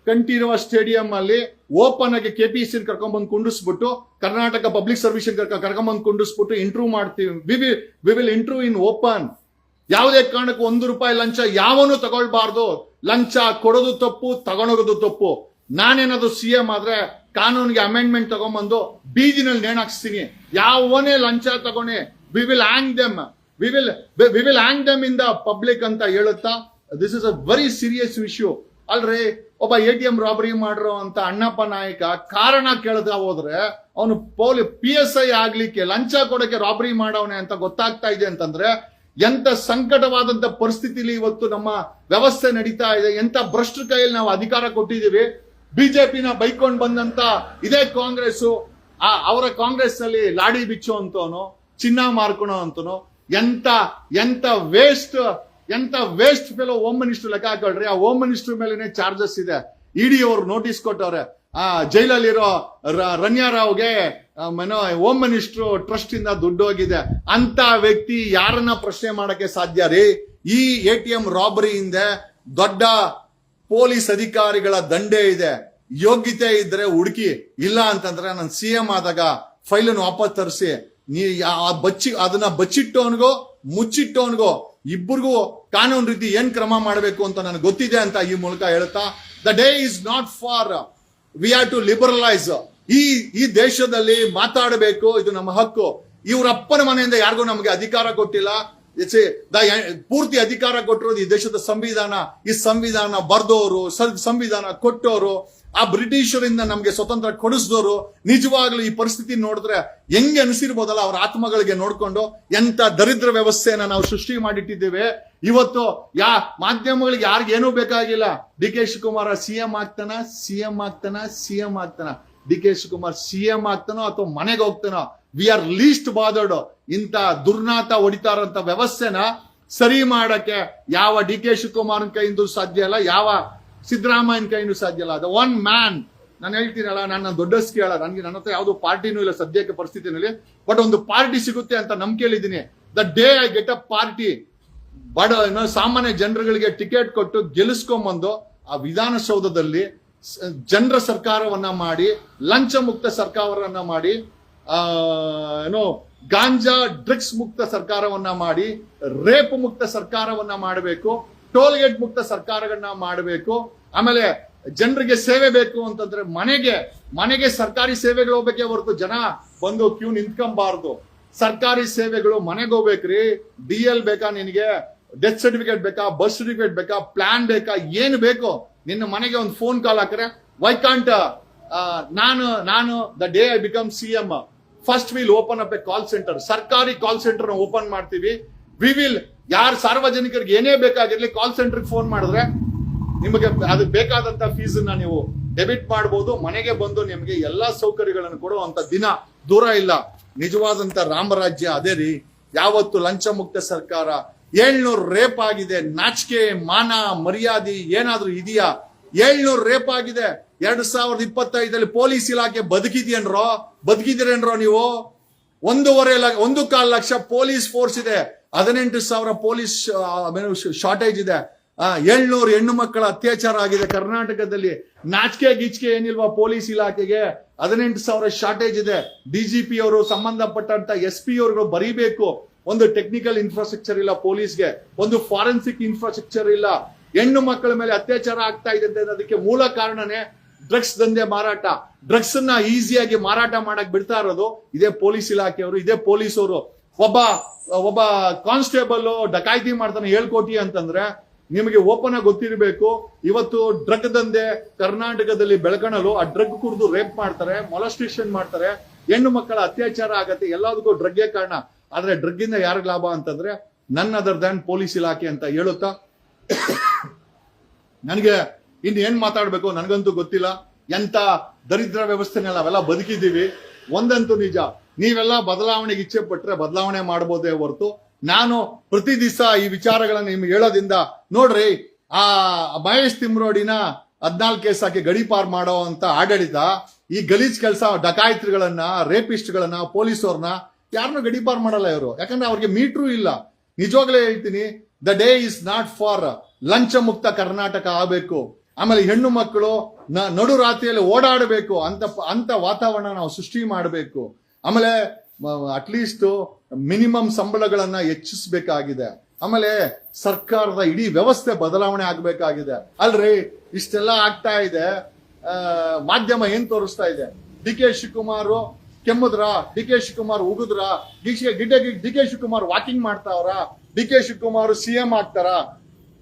ಕಂಠೀರವ ಸ್ಟೇಡಿಯಂ ಅಲ್ಲಿ ಓಪನ್ ಆಗಿ KPSC ಕರ್ಕೊಂಡ್ಬಂದು ಕುಂಡಿಸ್ಬಿಟ್ಟು, ಕರ್ನಾಟಕ ಪಬ್ಲಿಕ್ ಸರ್ವಿಸ್ ಕರ್ಕೊಂಡ್ಬಂದು ಕುಂಡಿಸ್ಬಿಟ್ಟು ಇಂಟರ್ವ್ಯೂ ಮಾಡ್ತೀವಿ. We will interview in open. ಯಾವುದೇ ಕಾರಣಕ್ಕೂ ₹1 ಲಂಚ ಯಾವನು ತಗೊಳ್ಬಾರ್ದು. ಲಂಚ ಕೊಡೋದು ತಪ್ಪು, ತಗೊಂಡೋಗೋದು ತಪ್ಪು. ನಾನೇನಾದ್ರು CM ಆದ್ರೆ ಕಾನೂನಿಗೆ ಅಮೆಂಡ್ಮೆಂಟ್ ತಗೊಂಡ್ಬಂದು ಬೀದಿನಲ್ಲಿ ನೇಣಾಕ್ಸ್ತೀನಿ. ಯಾವನೇ ಲಂಚ ತಗೊಂಡೆ we will hang them in the public ಅಂತ ಹೇಳುತ್ತಾ, this is a very serious issue. ಅಲ್ರಿ, ಒಬ್ಬ ATM ರಾಬರಿ ಮಾಡಿರೋ ಅಂತ ಅಣ್ಣಪ್ಪ ನಾಯಕ ಕಾರಣ ಕೇಳ್ತಾ ಹೋದ್ರೆ ಅವನು PSI ಆಗ್ಲಿಕ್ಕೆ ಲಂಚ ಕೊಡಕ್ಕೆ ರಾಬರಿ ಮಾಡವನೆ ಅಂತ ಗೊತ್ತಾಗ್ತಾ ಇದೆ ಅಂತಂದ್ರೆ, ಎಂತ ಸಂಕಟವಾದಂತ ಪರಿಸ್ಥಿತಿಲಿ ಇವತ್ತು ನಮ್ಮ ವ್ಯವಸ್ಥೆ ನಡೀತಾ ಇದೆ. ಎಂತ ಭ್ರಷ್ಟರ ಕೈಯಲ್ಲಿ ನಾವು ಅಧಿಕಾರ ಕೊಟ್ಟಿದ್ದೀವಿ. ಬಿಜೆಪಿನ ಬೈಕೊಂಡ್ ಬಂದಂತ ಇದೇ ಕಾಂಗ್ರೆಸ್, ಅವರ ಕಾಂಗ್ರೆಸ್ ನಲ್ಲಿ ಲಾಡಿ ಬಿಚ್ಚೋ ಅಂತವನು, ಚಿನ್ನ ಮಾರ್ಕೊಳೋ ಅಂತನು, ಎಂತ ವೇಸ್ಟ್ ಫೆಲೋ ಹೋಮ್ ಮಿನಿಸ್ಟರ್ ಲೆಕ್ಕ ಹಾಕೊಳ್ರಿ. ಆ ಹೋಮ್ ಮಿನಿಸ್ಟರ್ ಮೇಲೆನೆ ಚಾರ್ಜಸ್ ಇದೆ. ED ಅವರು ನೋಟಿಸ್ ಕೊಟ್ಟವ್ರೆ. ಜೈಲಲ್ಲಿರೋ ರನ್ಯಾರಾವ್ಗೆ ಹೋಮ್ ಮಿನಿಸ್ಟರ್ ಟ್ರಸ್ಟ್ ಇಂದ ದುಡ್ಡು ಹೋಗಿದೆ. ಅಂತ ವ್ಯಕ್ತಿ ಯಾರನ್ನ ಪ್ರಶ್ನೆ ಮಾಡಕ್ಕೆ ಸಾಧ್ಯ ರೀ? ಈ ATM ರಾಬರಿಯಿಂದ ದೊಡ್ಡ ಪೊಲೀಸ್ ಅಧಿಕಾರಿಗಳ ದಂಡೆ ಇದೆ. ಯೋಗ್ಯತೆ ಇದ್ರೆ ಹುಡುಕಿ, ಇಲ್ಲ ಅಂತಂದ್ರೆ ನಾನು CM ಆದಾಗ ಫೈಲನ್ನು ವಾಪಸ್ ತರಿಸಿ, ಅದನ್ನ ಬಚ್ಚಿಟ್ಟವನ್ಗೋ ಮುಚ್ಚಿಟ್ಟವನ್ಗೋ ಇಬ್ಬರಿಗೂ ಕಾನೂನು ರೀತಿ ಏನ್ ಕ್ರಮ ಮಾಡಬೇಕು ಅಂತ ನನಗೆ ಗೊತ್ತಿದೆ ಅಂತ ಈ ಮೂಲಕ ಹೇಳ್ತಾ, the day is not far we have to liberalise. ಈ ದೇಶದಲ್ಲಿ ಮಾತಾಡಬೇಕು, ಇದು ನಮ್ಮ ಹಕ್ಕು. ಇವರಪ್ಪನ ಮನೆಯಿಂದ ಯಾರಿಗೂ ನಮಗೆ ಅಧಿಕಾರ ಕೊಟ್ಟಿಲ್ಲ. ಪೂರ್ತಿ ಅಧಿಕಾರ ಕೊಟ್ಟಿರೋದು ಈ ದೇಶದ ಸಂವಿಧಾನ. ಈ ಸಂವಿಧಾನ ಬರ್ದೋರು, ಸಂವಿಧಾನ ಕೊಟ್ಟೋರು, ಆ ಬ್ರಿಟಿಷರಿಂದ ನಮಗೆ ಸ್ವತಂತ್ರ ಕೊಡಿಸಿದವರು. ನಿಜವಾಗ್ಲೂ ಈ ಪರಿಸ್ಥಿತಿ ನೋಡಿದ್ರೆ ಹೆಂಗೆ ಅನಿಸಿರ್ಬೋದಲ್ಲ ಅವ್ರ ಆತ್ಮಗಳಿಗೆ ನೋಡ್ಕೊಂಡು, ಎಂತ ದರಿದ್ರ ವ್ಯವಸ್ಥೆಯನ್ನ ನಾವು ಸೃಷ್ಟಿ ಮಾಡಿಟ್ಟಿದ್ದೇವೆ. ಇವತ್ತು ಮಾಧ್ಯಮಗಳಿಗೆ ಯಾರಿಗೇನೂ ಬೇಕಾಗಿಲ್ಲ. ಡಿ ಕೆ ಶಿವಕುಮಾರ ಸಿಎಂ ಆಗ್ತಾನ, ಡಿ ಕೆ ಶಿವಕುಮಾರ್ ಸಿಎಂ ಆಗ್ತಾನೋ ಅಥವಾ ಮನೆಗೆ ಹೋಗ್ತಾನೋ, ವಿ ಆರ್ ಲೀಸ್ಟ್ ಬಾದರ್ಡ್. ಇಂತ ದುರ್ನಾತ ಹೊಡಿತಾರಂತ ವ್ಯವಸ್ಥೆನ ಸರಿ ಮಾಡಕ್ಕೆ ಯಾವ ಡಿ ಕೆ ಶಿವಕುಮಾರ್ ಕೈಯಿಂದ ಸಾಧ್ಯ ಇಲ್ಲ, ಯಾವ ಸಿದ್ದರಾಮಯ್ಯನ ಕೈಯಿಂದ ಸಾಧ್ಯ ಇಲ್ಲ. ಅದು ಒನ್ ಮ್ಯಾನ್. ನಾನು ಹೇಳ್ತೀನಲ್ಲ, ನನ್ನ ದೊಡ್ಡಸ್ಕಿ ಹೇಳ, ನನ್ನ ಹತ್ರ ಯಾವ್ದು ಪಾರ್ಟಿನೂ ಇಲ್ಲ ಸದ್ಯಕ್ಕೆ ಪರಿಸ್ಥಿತಿನಲ್ಲಿ. ಬಟ್ ಒಂದು ಪಾರ್ಟಿ ಸಿಗುತ್ತೆ ಅಂತ ನಂಬಿಕೆಯಲ್ಲಿದ್ದೀನಿ. The day I get a party, ಸಾಮಾನ್ಯ ಜನರುಗಳಿಗೆ ಟಿಕೆಟ್ ಕೊಟ್ಟು ಗೆಲ್ಲಿಸ್ಕೊಂಡ್ಬಂದು ಆ ವಿಧಾನಸೌಧದಲ್ಲಿ ಜನರ ಸರ್ಕಾರವನ್ನ ಮಾಡಿ, ಲಂಚ ಮುಕ್ತ ಸರ್ಕಾರವನ್ನ ಮಾಡಿ, ಗಾಂಜಾ ಡ್ರಗ್ಸ್ ಮುಕ್ತ ಸರ್ಕಾರವನ್ನ ಮಾಡಿ, ರೇಪ್ ಮುಕ್ತ ಸರ್ಕಾರವನ್ನ ಮಾಡಬೇಕು, ಟೋಲ್ಗೇಟ್ ಮುಕ್ತ ಸರ್ಕಾರಗಳನ್ನ ಮಾಡಬೇಕು. ಆಮೇಲೆ ಜನರಿಗೆ ಸೇವೆ ಬೇಕು ಅಂತಂದ್ರೆ ಮನೆಗೆ ಸರ್ಕಾರಿ ಸೇವೆಗಳು ಹೋಗ್ಬೇಕೇ ಹೊರತು ಜನ ಬಂದು ಕ್ಯೂ ನಿಂತ್ಕೊಂಬಾರ್ದು. ಸರ್ಕಾರಿ ಸೇವೆಗಳು ಮನೆಗೆ ಹೋಗ್ಬೇಕ್ರಿ. DL ಬೇಕಾ ನಿನಗೆ, ಡೆತ್ ಸರ್ಟಿಫಿಕೇಟ್ ಬೇಕಾ, ಬರ್ತ್ ಸರ್ಟಿಫಿಕೇಟ್ ಬೇಕಾ, ಪ್ಲಾನ್ ಬೇಕಾ, ಏನು ಬೇಕು, ನಿನ್ನ ಮನೆಗೆ ಒಂದು ಫೋನ್ ಕಾಲ್ ಹಾಕ್ರೆ ವೈ ಕಾಂಟ್ ನಾನು the day I become CM first will open up A call centre. ಸರ್ಕಾರಿ ಕಾಲ್ ಸೆಂಟರ್ ಓಪನ್ ಮಾಡ್ತೀವಿ. ವಿ ವಿಲ್ ಯಾರು ಸಾರ್ವಜನಿಕರಿಗೆ ಏನೇ ಬೇಕಾಗಿರ್ಲಿ ಕಾಲ್ ಸೆಂಟರ್ಗೆ ಫೋನ್ ಮಾಡಿದ್ರೆ ನಿಮಗೆ ಅದಕ್ಕೆ ಬೇಕಾದಂತ ಫೀಸ್ ನೀವು ಡೆಬಿಟ್ ಮಾಡಬಹುದು. ಮನೆಗೆ ಬಂದು ನಿಮಗೆ ಎಲ್ಲಾ ಸೌಕರ್ಯಗಳನ್ನು ಕೊಡುವಂತ ದಿನ ದೂರ ಇಲ್ಲ. ನಿಜವಾದಂತ ರಾಮರಾಜ್ಯ ಅದೇ ರೀ. ಯಾವತ್ತು ಲಂಚ ಮುಕ್ತ ಸರ್ಕಾರ. 700 ರೇಪ್ ಆಗಿದೆ. ನಾಚಿಕೆ ಮಾನ ಮರ್ಯಾದೆ ಏನಾದ್ರೂ ಇದೆಯಾ? 700 ರೇಪ್ ಆಗಿದೆ. 2025 ಪೊಲೀಸ್ ಇಲಾಖೆ ಬದುಕಿದ್ದೀರೇನ್ರೋ ನೀವು? 1.25 ಲಕ್ಷ ಪೊಲೀಸ್ ಫೋರ್ಸ್ ಇದೆ. 18,000 ಪೊಲೀಸ್ ಶಾರ್ಟೇಜ್ ಇದೆ. 700 ಹೆಣ್ಣು ಮಕ್ಕಳ ಅತ್ಯಾಚಾರ ಆಗಿದೆ ಕರ್ನಾಟಕದಲ್ಲಿ. ನಾಚಿಕೆ ಗೀಚಿಕೆ ಏನಿಲ್ವಾ ಪೊಲೀಸ್ ಇಲಾಖೆಗೆ? 18,000 ಶಾರ್ಟೇಜ್ ಇದೆ. DGP ಅವರು ಸಂಬಂಧಪಟ್ಟಂತ SP ಅವರುಗಳು ಬರೀಬೇಕು. ಒಂದು ಟೆಕ್ನಿಕಲ್ ಇನ್ಫ್ರಾಸ್ಟ್ರಕ್ಚರ್ ಇಲ್ಲ ಪೊಲೀಸ್ಗೆ, ಒಂದು ಫಾರೆನ್ಸಿಕ್ ಇನ್ಫ್ರಾಸ್ಟ್ರಕ್ಚರ್ ಇಲ್ಲ. ಹೆಣ್ಣು ಮಕ್ಕಳ ಮೇಲೆ ಅತ್ಯಾಚಾರ ಆಗ್ತಾ ಇದೆ ಅಂತ ಅದಕ್ಕೆ ಮೂಲ ಕಾರಣನೇ ಡ್ರಗ್ಸ್ ದಂಧೆ ಮಾರಾಟ. ಡ್ರಗ್ಸ್ ಅನ್ನ ಈಸಿಯಾಗಿ ಮಾರಾಟ ಮಾಡಕ್ ಬಿಡ್ತಾ ಇರೋದು ಇದೇ ಪೊಲೀಸ್ ಇಲಾಖೆಯವರು, ಇದೇ ಪೊಲೀಸವರು. ಒಬ್ಬ ಕಾನ್ಸ್ಟೇಬಲ್ ಡಕಾಯಿತಿ ಮಾಡ್ತಾನೆ 7 ಕೋಟಿ ಅಂತಂದ್ರೆ ನಿಮಗೆ ಓಪನ್ ಆಗಿ ಗೊತ್ತಿರಬೇಕು. ಇವತ್ತು ಡ್ರಗ್ ದಂಧೆ ಕರ್ನಾಟಕದಲ್ಲಿ ಬೆಳಕಣಲು ಆ ಡ್ರಗ್ ಕುಡಿದು ರೇಪ್ ಮಾಡ್ತಾರೆ, ಮೊಲಸ್ಟೇಷನ್ ಮಾಡ್ತಾರೆ, ಹೆಣ್ಣು ಮಕ್ಕಳ ಅತ್ಯಾಚಾರ ಆಗತ್ತೆ. ಎಲ್ಲದಕ್ಕೂ ಡ್ರಗ್ಗೆ ಕಾರಣ. ಆದ್ರೆ ಡ್ರಗ್ ಇಂದ ಯಾರಿಗ ಲಾಭ ಅಂತಂದ್ರೆ ನನ್ ಅದರ್ ದ್ಯಾನ್ ಪೊಲೀಸ್ ಇಲಾಖೆ ಅಂತ ಹೇಳುತ್ತಾ ನನಗೆ ಇನ್ ಏನ್ ಮಾತಾಡ್ಬೇಕು ನನಗಂತೂ ಗೊತ್ತಿಲ್ಲ. ಎಂತ ದರಿದ್ರ ವ್ಯವಸ್ಥೆನೆಲ್ಲ ನಾವೆಲ್ಲ ಬದುಕಿದ್ದೀವಿ. ಒಂದಂತೂ ನಿಜ, ನೀವೆಲ್ಲ ಬದಲಾವಣೆಗೆ ಇಚ್ಛೆ ಪಟ್ರೆ ಬದಲಾವಣೆ ಮಾಡಬಹುದೇ ಹೊರತು ನಾನು ಪ್ರತಿ ದಿವಸ ಈ ವಿಚಾರಗಳನ್ನ ನಿಮ್ಗೆ ಹೇಳೋದ್ರಿಂದ ನೋಡ್ರಿ, ಆ ಮಹೇಶ್ ತಿಮ್ರೋಡಿನ 14 ಕೇಸ್ ಹಾಕಿ ಗಡಿಪಾರ್ ಮಾಡೋ ಅಂತ ಆಡಳಿತ, ಈ ಗಲೀಜ್ ಕೆಲಸ ಡಕಾಯಿತ್ರಿಗಳನ್ನ, ರೇಪಿಸ್ಟ್ಗಳನ್ನ, ಪೊಲೀಸವ್ರನ್ನ ಯಾರನ್ನೂ ಗಡಿಪಾರ್ ಮಾಡಲ್ಲ ಇವರು. ಯಾಕಂದ್ರೆ ಅವ್ರಿಗೆ ಮೀಟ್ರು ಇಲ್ಲ. ನಿಜವಾಗ್ಲೇ ಹೇಳ್ತೀನಿ, the day is not for ಲಂಚ ಮುಕ್ತ ಕರ್ನಾಟಕ ಆಗಬೇಕು. ಆಮೇಲೆ ಹೆಣ್ಣು ಮಕ್ಕಳು ನಡು ರಾತ್ರಿಯಲ್ಲಿ ಓಡಾಡಬೇಕು ಅಂತ ವಾತಾವರಣ ನಾವು ಸೃಷ್ಟಿ ಮಾಡಬೇಕು. ಆಮೇಲೆ ಅಟ್ಲೀಸ್ಟ್ ಮಿನಿಮಮ್ ಸಂಬಳಗಳನ್ನ ಹೆಚ್ಚಿಸಬೇಕಾಗಿದೆ. ಆಮೇಲೆ ಸರ್ಕಾರದ ಇಡೀ ವ್ಯವಸ್ಥೆ ಬದಲಾವಣೆ ಆಗ್ಬೇಕಾಗಿದೆ. ಅಲ್ರಿ, ಇಷ್ಟೆಲ್ಲ ಆಗ್ತಾ ಇದೆ. ಮಾಧ್ಯಮ ಏನ್ ತೋರಿಸ್ತಾ ಇದೆ? ಡಿ ಕೆ ಶಿವಕುಮಾರ್ ಕೆಮ್ಮದ್ರ, ಡಿ ಕೆ ಶಿವಕುಮಾರ್ ಉಗಿದ್ರ, ಡಿ ಕೆ ಶಿವಕುಮಾರ್ ವಾಕಿಂಗ್ ಮಾಡ್ತಾವ್ರ, ಡಿ ಕೆ ಶಿವಕುಮಾರ್ CM ಆಗ್ತಾರ.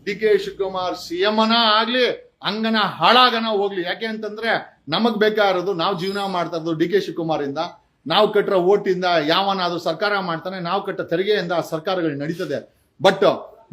ಡಿ ಕೆ ಶಿವಕುಮಾರ್ CM ಆಗ್ಲಿ, ಅಂಗನ ಹಾಳಾಗನ ಹೋಗ್ಲಿ. ಯಾಕೆ ಅಂತಂದ್ರೆ ನಮಗ್ ಬೇಕಾಗಿರೋದು, ನಾವು ಜೀವನ ಮಾಡ್ತಾ ಇರೋದು ಡಿ ಕೆ ಶಿವಕುಮಾರ್ ಇಂದ. ನಾವು ಕಟ್ಟರೋ ಓಟಿಂದ ಯಾವನಾದ್ರೂ ಸರ್ಕಾರ ಮಾಡ್ತಾನೆ, ನಾವು ಕಟ್ಟ ತೆರಿಗೆಯಿಂದ ಆ ಸರ್ಕಾರಗಳು ನಡೀತದೆ. ಬಟ್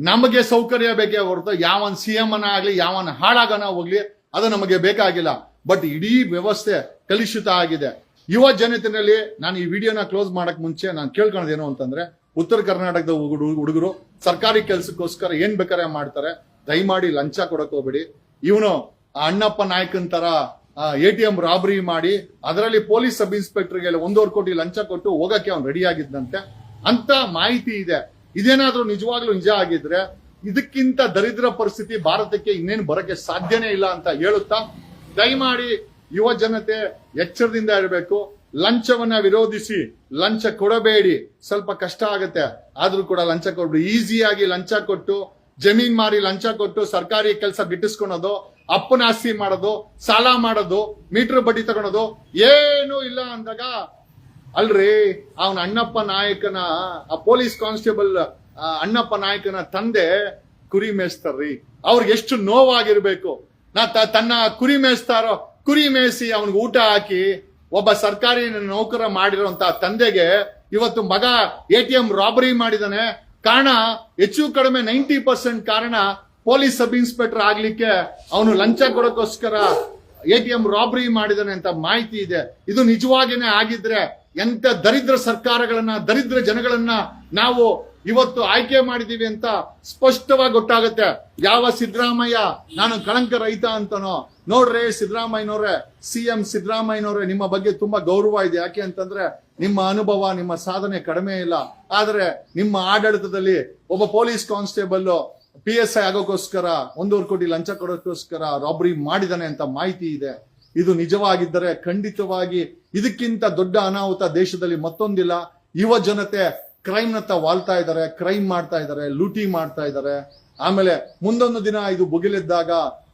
ನಮಗೆ ಸೌಕರ್ಯ ಬೇಕೇ ಹೊರತು ಯಾವನ್ CM ಆಗ್ಲಿ, ಯಾವನ್ ಹಾಳಾಗನ ಹೋಗ್ಲಿ, ಅದು ನಮಗೆ ಬೇಕಾಗಿಲ್ಲ. ಬಟ್ ಇಡೀ ವ್ಯವಸ್ಥೆ ಕಲುಷಿತ ಆಗಿದೆ. ಯುವ ಜನತೆಯಲ್ಲಿ ನಾನು ಈ ವಿಡಿಯೋನ ಕ್ಲೋಸ್ ಮಾಡಕ್ ಮುಂಚೆ ನಾನು ಕೇಳ್ಕೊಳ್ಳೋದೇನು ಅಂತಂದ್ರೆ, ಉತ್ತರ ಕರ್ನಾಟಕದ ಹುಡುಗರು ಸರ್ಕಾರಿ ಕೆಲ್ಸಕ್ಕೋಸ್ಕರ ಏನ್ ಬೇಕಾರೆ ಮಾಡ್ತಾರೆ. ದಯಮಾಡಿ ಲಂಚ ಕೊಡಕ್ ಹೋಗ್ಬೇಡಿ. ಇವನು ಅಣ್ಣಪ್ಪ ನಾಯಕನ್ ತರ ATM ರಾಬರಿ ಮಾಡಿ ಅದರಲ್ಲಿ ಪೊಲೀಸ್ ಸಬ್ ಇನ್ಸ್ಪೆಕ್ಟರ್ಗೆ 1.5 ಕೋಟಿ ಲಂಚ ಕೊಟ್ಟು ಹೋಗಕ್ಕೆ ಅವ್ನು ರೆಡಿ ಆಗಿದ್ದಂತೆ ಅಂತ ಮಾಹಿತಿ ಇದೆ. ಇದೇನಾದ್ರೂ ನಿಜವಾಗ್ಲೂ ನಿಜ ಆಗಿದ್ರೆ ಇದಕ್ಕಿಂತ ದರಿದ್ರ ಪರಿಸ್ಥಿತಿ ಭಾರತಕ್ಕೆ ಇನ್ನೇನು ಬರಕ್ಕೆ ಸಾಧ್ಯನೇ ಇಲ್ಲ ಅಂತ ಹೇಳುತ್ತಾ, ದಯಮಾಡಿ ಯುವ ಜನತೆ ಎಚ್ಚರದಿಂದ ಇರಬೇಕು. ಲಂಚವನ್ನ ವಿರೋಧಿಸಿ, ಲಂಚ ಕೊಡಬೇಡಿ. ಸ್ವಲ್ಪ ಕಷ್ಟ ಆಗುತ್ತೆ, ಆದ್ರೂ ಕೂಡ ಲಂಚ ಕೊಡ್ಬಿಡಿ. ಈಸಿಯಾಗಿ ಲಂಚ ಕೊಟ್ಟು, ಜಮೀನ್ ಮಾರಿ ಲಂಚ ಕೊಟ್ಟು ಸರ್ಕಾರಿ ಕೆಲಸ ಗಿಟ್ಟಿಸ್ಕೊಳೋದು, ಅಪ್ಪನ ಆಸ್ತಿ ಮಾಡೋದು, ಸಾಲ ಮಾಡೋದು, ಮೀಟರ್ ಬಡ್ಡಿ ತಗೊಳೋದು ಏನೂ ಇಲ್ಲ ಅಂದಾಗ, ಅಲ್ರಿ ಅವನ ಅಣ್ಣಪ್ಪ ನಾಯಕನ, ಆ ಪೊಲೀಸ್ ಕಾನ್ಸ್ಟೇಬಲ್ ಅಣ್ಣಪ್ಪ ನಾಯಕನ ತಂದೆ ಕುರಿ ಮೇಯಿಸ್ತಾರ್ರಿ. ಅವ್ರಿಗೆ ಎಷ್ಟು ನೋವಾಗಿರ್ಬೇಕು. ತನ್ನ ಕುರಿ ಮೇಯಿಸ್ತಾರೋ, ಕುರಿ ಮೇಯಿಸಿ ಅವನಿಗೆ ಊಟ ಹಾಕಿ ಒಬ್ಬ ಸರ್ಕಾರಿ ನೌಕರ ಮಾಡಿರೋಂತ ತಂದೆಗೆ ಇವತ್ತು ಮಗ ATM ರಾಬರಿ ಮಾಡಿದಾನೆ. ಕಾರಣ ಹೆಚ್ಚು ಕಡಿಮೆ 90% ಕಾರಣ ಪೊಲೀಸ್ ಸಬ್ ಇನ್ಸ್ಪೆಕ್ಟರ್ ಆಗ್ಲಿಕ್ಕೆ ಅವನು ಲಂಚ ಕೊಡೋಕ್ಕೋಸ್ಕರ ATM ರಾಬರಿ ಮಾಡಿದಾನೆ ಅಂತ ಮಾಹಿತಿ ಇದೆ. ಇದು ನಿಜವಾಗೇನೆ ಆಗಿದ್ರೆ ಎಂತ ದರಿದ್ರ ಸರ್ಕಾರಗಳನ್ನ, ದರಿದ್ರ ಜನಗಳನ್ನ ನಾವು ಇವತ್ತು ಆಯ್ಕೆ ಮಾಡಿದೀವಿ ಅಂತ ಸ್ಪಷ್ಟವಾಗಿ ಗೊತ್ತಾಗುತ್ತೆ. ಯಾವ ಸಿದ್ದರಾಮಯ್ಯ ನಾನು ಕಳಂಕ ರಹಿತ ಅಂತನೋ, ನೋಡ್ರಿ ಸಿದ್ದರಾಮಯ್ಯನವ್ರೆ, CM ಸಿದ್ದರಾಮಯ್ಯನವ್ರೆ, ನಿಮ್ಮ ಬಗ್ಗೆ ತುಂಬಾ ಗೌರವ ಇದೆ. ಯಾಕೆ ಅಂತಂದ್ರೆ ನಿಮ್ಮ ಅನುಭವ, ನಿಮ್ಮ ಸಾಧನೆ ಕಡಿಮೆ ಇಲ್ಲ. ಆದ್ರೆ ನಿಮ್ಮ ಆಡಳಿತದಲ್ಲಿ ಒಬ್ಬ ಪೊಲೀಸ್ ಕಾನ್ಸ್ಟೇಬಲ್ PSI ಆಗೋಕ್ಕೋಸ್ಕರ 1.5 ಕೋಟಿ ಲಂಚ ಕೊಡೋಕ್ಕೋಸ್ಕರ ರಾಬರಿ ಮಾಡಿದಾನೆ ಅಂತ ಮಾಹಿತಿ ಇದೆ. ಇದು ನಿಜವಾಗಿದ್ದರೆ ಖಂಡಿತವಾಗಿ ಇದಕ್ಕಿಂತ ದೊಡ್ಡ ಅನಾಹುತ ದೇಶದಲ್ಲಿ ಮತ್ತೊಂದಿಲ್ಲ. ಯುವ ಜನತೆ ಕ್ರೈಮ್ ನತ್ತ ವಾಲ್ತಾ ಇದ್ದಾರೆ, ಕ್ರೈಮ್ ಮಾಡ್ತಾ ಇದ್ದಾರೆ, ಲೂಟಿ ಮಾಡ್ತಾ ಇದ್ದಾರೆ. ಆಮೇಲೆ ಮುಂದೊಂದು ದಿನ ಇದು ಭುಗಿಲೆದ್ದಾಗ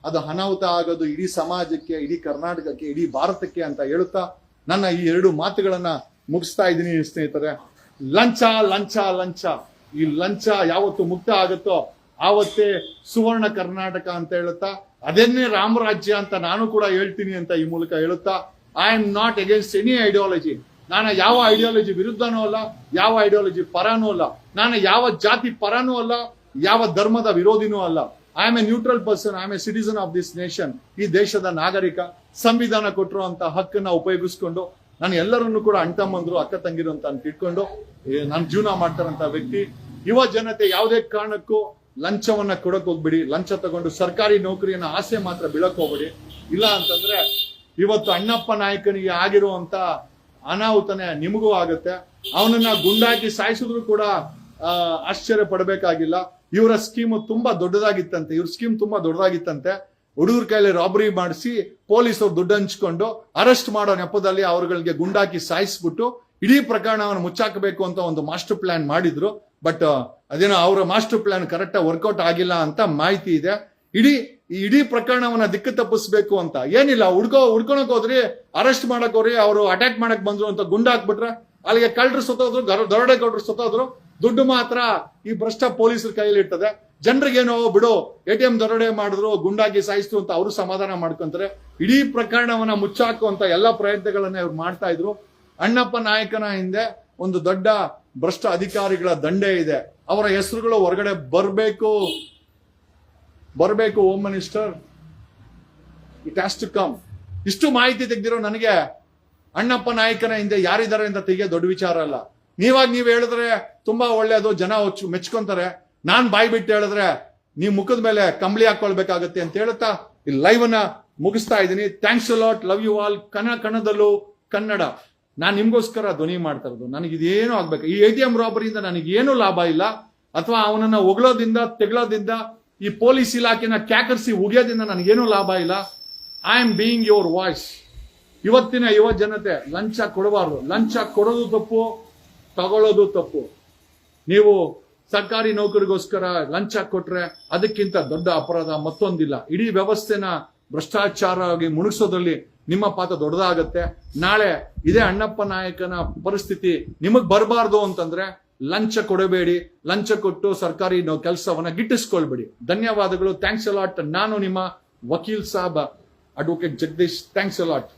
ಅದು ಅನಾಹುತ ಆಗೋದು ಇಡೀ ಸಮಾಜಕ್ಕೆ, ಇಡೀ ಕರ್ನಾಟಕಕ್ಕೆ, ಇಡೀ ಭಾರತಕ್ಕೆ ಅಂತ ಹೇಳುತ್ತಾ ನನ್ನ ಈ 2 ಮಾತುಗಳನ್ನ ಮುಗಿಸ್ತಾ ಇದ್ದೀನಿ ಸ್ನೇಹಿತರೆ. ಲಂಚ ಲಂಚ ಲಂಚ, ಈ ಲಂಚ ಯಾವತ್ತು ಮುಕ್ತ ಆಗುತ್ತೋ ಆವತ್ತೇ ಸುವರ್ಣ ಕರ್ನಾಟಕ ಅಂತ ಹೇಳುತ್ತಾ, ಅದನ್ನೇ ರಾಮರಾಜ್ಯ ಅಂತ ನಾನು ಕೂಡ ಹೇಳ್ತೀನಿ ಅಂತ ಈ ಮೂಲಕ ಹೇಳುತ್ತಾ, I am not against any ideology. ನಾನು ಯಾವ ಐಡಿಯಾಲಜಿ ವಿರುದ್ಧನೂ ಅಲ್ಲ, ಯಾವ ಐಡಿಯಾಲಜಿ ಪರನೂ ಅಲ್ಲ, ನಾನು ಯಾವ ಜಾತಿ ಪರನೂ ಅಲ್ಲ, ಯಾವ ಧರ್ಮದ ವಿರೋಧಿನೂ ಅಲ್ಲ. I am A neutral person, I am A citizen of this nation. ಈ ದೇಶದ ನಾಗರಿಕ, ಸಂವಿಧಾನ ಕೊಟ್ಟಿರುವಂತ ಹಕ್ಕನ್ನ ಉಪಯೋಗಿಸ್ಕೊಂಡು ನಾನು ಎಲ್ಲರನ್ನು ಕೂಡ ಅಣ್ತಮ್ಮಂದ್ರು, ಅಕ್ಕ ತಂಗಿರು ಅಂತ ತಿಳ್ಕೊಂಡು ನಾನು ಜೀವನ ಮಾಡ್ತಾರಂತ ವ್ಯಕ್ತಿ. ಯುವ ಜನತೆ ಯಾವುದೇ ಕಾರಣಕ್ಕೂ ಲಂಚವನ್ನ ಕೊಡಕ್ ಹೋಗ್ಬಿಡಿ. ಲಂಚ ತಗೊಂಡು ಸರ್ಕಾರಿ ನೌಕರಿಯನ್ನ ಆಸೆ ಮಾತ್ರ ಬೀಳಕ್ ಹೋಗ್ಬಿಡಿ. ಇಲ್ಲ ಅಂತಂದ್ರೆ ಇವತ್ತು ಅಣ್ಣಪ್ಪ ನಾಯಕನಿಗೆ ಆಗಿರುವಂತ ಅನಾಹುತನೇ ನಿಮಗೂ ಆಗುತ್ತೆ. ಅವನನ್ನ ಗುಂಡಾಕಿ ಸಾಯಿಸಿದ್ರು ಕೂಡ ಆಶ್ಚರ್ಯ ಪಡಬೇಕಾಗಿಲ್ಲ. ಇವರ ಸ್ಕೀಮ್ ತುಂಬಾ ದೊಡ್ಡದಾಗಿತ್ತಂತೆ. ಹುಡುಗರ ಕೈಲಿ ರಾಬರಿ ಮಾಡಿಸಿ ಪೊಲೀಸರು ದುಡ್ಡು ಹಂಚ್ಕೊಂಡು ಅರೆಸ್ಟ್ ಮಾಡೋ ನೆಪದಲ್ಲಿ ಅವರುಗಳಿಗೆ ಗುಂಡಾಕಿ ಸಾಯಿಸ್ಬಿಟ್ಟು ಇಡೀ ಪ್ರಕರಣವನ್ನು ಮುಚ್ಚಾಕಬೇಕು ಅಂತ ಒಂದು ಮಾಸ್ಟರ್ ಪ್ಲಾನ್ ಮಾಡಿದ್ರು. ಬಟ್ ಅದೇನೋ ಅವರ ಮಾಸ್ಟರ್ ಪ್ಲಾನ್ ಕರೆಕ್ಟ್ ವರ್ಕೌಟ್ ಆಗಿಲ್ಲ ಅಂತ ಮಾಹಿತಿ ಇದೆ. ಇಡೀ ಪ್ರಕರಣವನ್ನ ದಿಕ್ಕು ತಪ್ಪಿಸ್ಬೇಕು ಅಂತ ಏನಿಲ್ಲ, ಹುಡ್ಕೊಳಕ್ ಹೋದ್ರಿ, ಅರೆಸ್ಟ್ ಮಾಡಕ್ ಹೋದ್ರಿ, ಅವರು ಅಟ್ಯಾಕ್ ಮಾಡಕ್ ಬಂದ್ರು ಅಂತ ಗುಂಡು ಹಾಕ್ಬಿಟ್ರೆ ಅಲ್ಲಿಗೆ ಕಳ್ಳರು ಸತ್ತೋದ್ರು, ದರೋಡೆಕೋರರು ಸತ್ತೋದ್ರು. ದುಡ್ಡು ಮಾತ್ರ ಈ ಭ್ರಷ್ಟ ಪೊಲೀಸರ ಕೈಯಲ್ಲಿ ಇರ್ತದೆ. ಜನರಿಗೇನೋ ಬಿಡು, ATM ದರೋಡೆ ಮಾಡಿದ್ರು, ಗುಂಡಾಗಿ ಸಾಯಿಸ್ತು ಅಂತ ಅವರು ಸಮಾಧಾನ ಮಾಡ್ಕೊಂತಾರೆ. ಇಡೀ ಪ್ರಕರಣವನ್ನ ಮುಚ್ಚಾಕುವಂತ ಎಲ್ಲಾ ಪ್ರಯತ್ನಗಳನ್ನ ಇವ್ರು ಮಾಡ್ತಾ ಇದ್ರು. ಅಣ್ಣಪ್ಪ ನಾಯಕನ ಹಿಂದೆ ಒಂದು ದೊಡ್ಡ ಭ್ರಷ್ಟ ಅಧಿಕಾರಿಗಳ ದಂಡೆ ಇದೆ. ಅವರ ಹೆಸರುಗಳು ಹೊರಗಡೆ ಬರ್ಬೇಕು home minister, it has to come. ಇಷ್ಟು ಮಾಹಿತಿ ತೆಗೆದಿರೋ ನನಗೆ ಅಣ್ಣಪ್ಪ ನಾಯಕನ ಹಿಂದೆ ಯಾರಿದ್ದಾರೆ ಅಂತ ತೆಗೆಯೋ ದೊಡ್ಡ ವಿಚಾರ ಅಲ್ಲ. ನೀವ್ ಹೇಳಿದ್ರೆ ತುಂಬಾ ಒಳ್ಳೇದು, ಜನ ಮೆಚ್ಕೊಂತಾರೆ. ನಾನ್ ಬಾಯಿ ಬಿಟ್ಟು ಹೇಳಿದ್ರೆ ನೀವ್ ಮುಖದ ಮೇಲೆ ಕಂಬಳಿ ಹಾಕೊಳ್ಬೇಕಾಗತ್ತೆ ಅಂತ ಹೇಳುತ್ತಾ ಈ ಲೈವ್ ಅನ್ನ ಮುಗಿಸ್ತಾ ಇದ್ದೀನಿ. Thanks a lot, love you all. ಕನ್ನಡದಲ್ಲೂ ಕನ್ನಡ. ನಾನ್ ನಿಮ್ಗೋಸ್ಕರ ಧ್ವನಿ ಮಾಡ್ತಾ ಇರೋದು. ನನಗಿದೇನು ಆಗ್ಬೇಕು, ಈ ATM ರಾಬರಿಯಿಂದ ನನಗೇನು ಲಾಭ ಇಲ್ಲ, ಅಥವಾ ಅವನನ್ನ ಹೊಗಳೋದ್ರಿಂದ ತೆಗಳೋದ್ರಿಂದ ಈ ಪೊಲೀಸ್ ಇಲಾಖೆನ ಕ್ಯಾಕರ್ಸಿ ಉಗಿಯೋದ್ರಿಂದ ನನಗೇನು ಲಾಭ ಇಲ್ಲ. I am being your voice. ಇವತ್ತಿನ ಯುವ ಜನತೆ ಲಂಚ ಕೊಡಬಾರ್ದು. ಲಂಚ ಕೊಡೋದು ತಪ್ಪು, ತಗೊಳ್ಳೋದು ತಪ್ಪು. ನೀವು ಸರ್ಕಾರಿ ನೌಕರಿಗೋಸ್ಕರ ಲಂಚ ಕೊಟ್ರೆ ಅದಕ್ಕಿಂತ ದೊಡ್ಡ ಅಪರಾಧ ಮತ್ತೊಂದಿಲ್ಲ. ಇಡೀ ವ್ಯವಸ್ಥೆನ ಭ್ರಷ್ಟಾಚಾರವಾಗಿ ಮುಳುಗಿಸೋದ್ರಲ್ಲಿ ನಿಮ್ಮ ಪಾತ್ರ ದೊಡ್ಡದಾಗತ್ತೆ. ನಾಳೆ ಇದೇ ಅಣ್ಣಪ್ಪ ನಾಯಕನ ಪರಿಸ್ಥಿತಿ ನಿಮಗ್ ಬರಬಾರ್ದು ಅಂತಂದ್ರೆ ಲಂಚ ಕೊಡಬೇಡಿ. ಲಂಚ ಕೊಟ್ಟು ಸರ್ಕಾರಿ ಕೆಲಸವನ್ನ ಗಿಟ್ಟಿಸ್ಕೊಳ್ಬೇಡಿ. ಧನ್ಯವಾದಗಳು. Thanks a lot. ನಾನು ನಿಮ್ಮ ವಕೀಲ್ ಸಾಬ್ advocate Jagdish. Thanks a lot.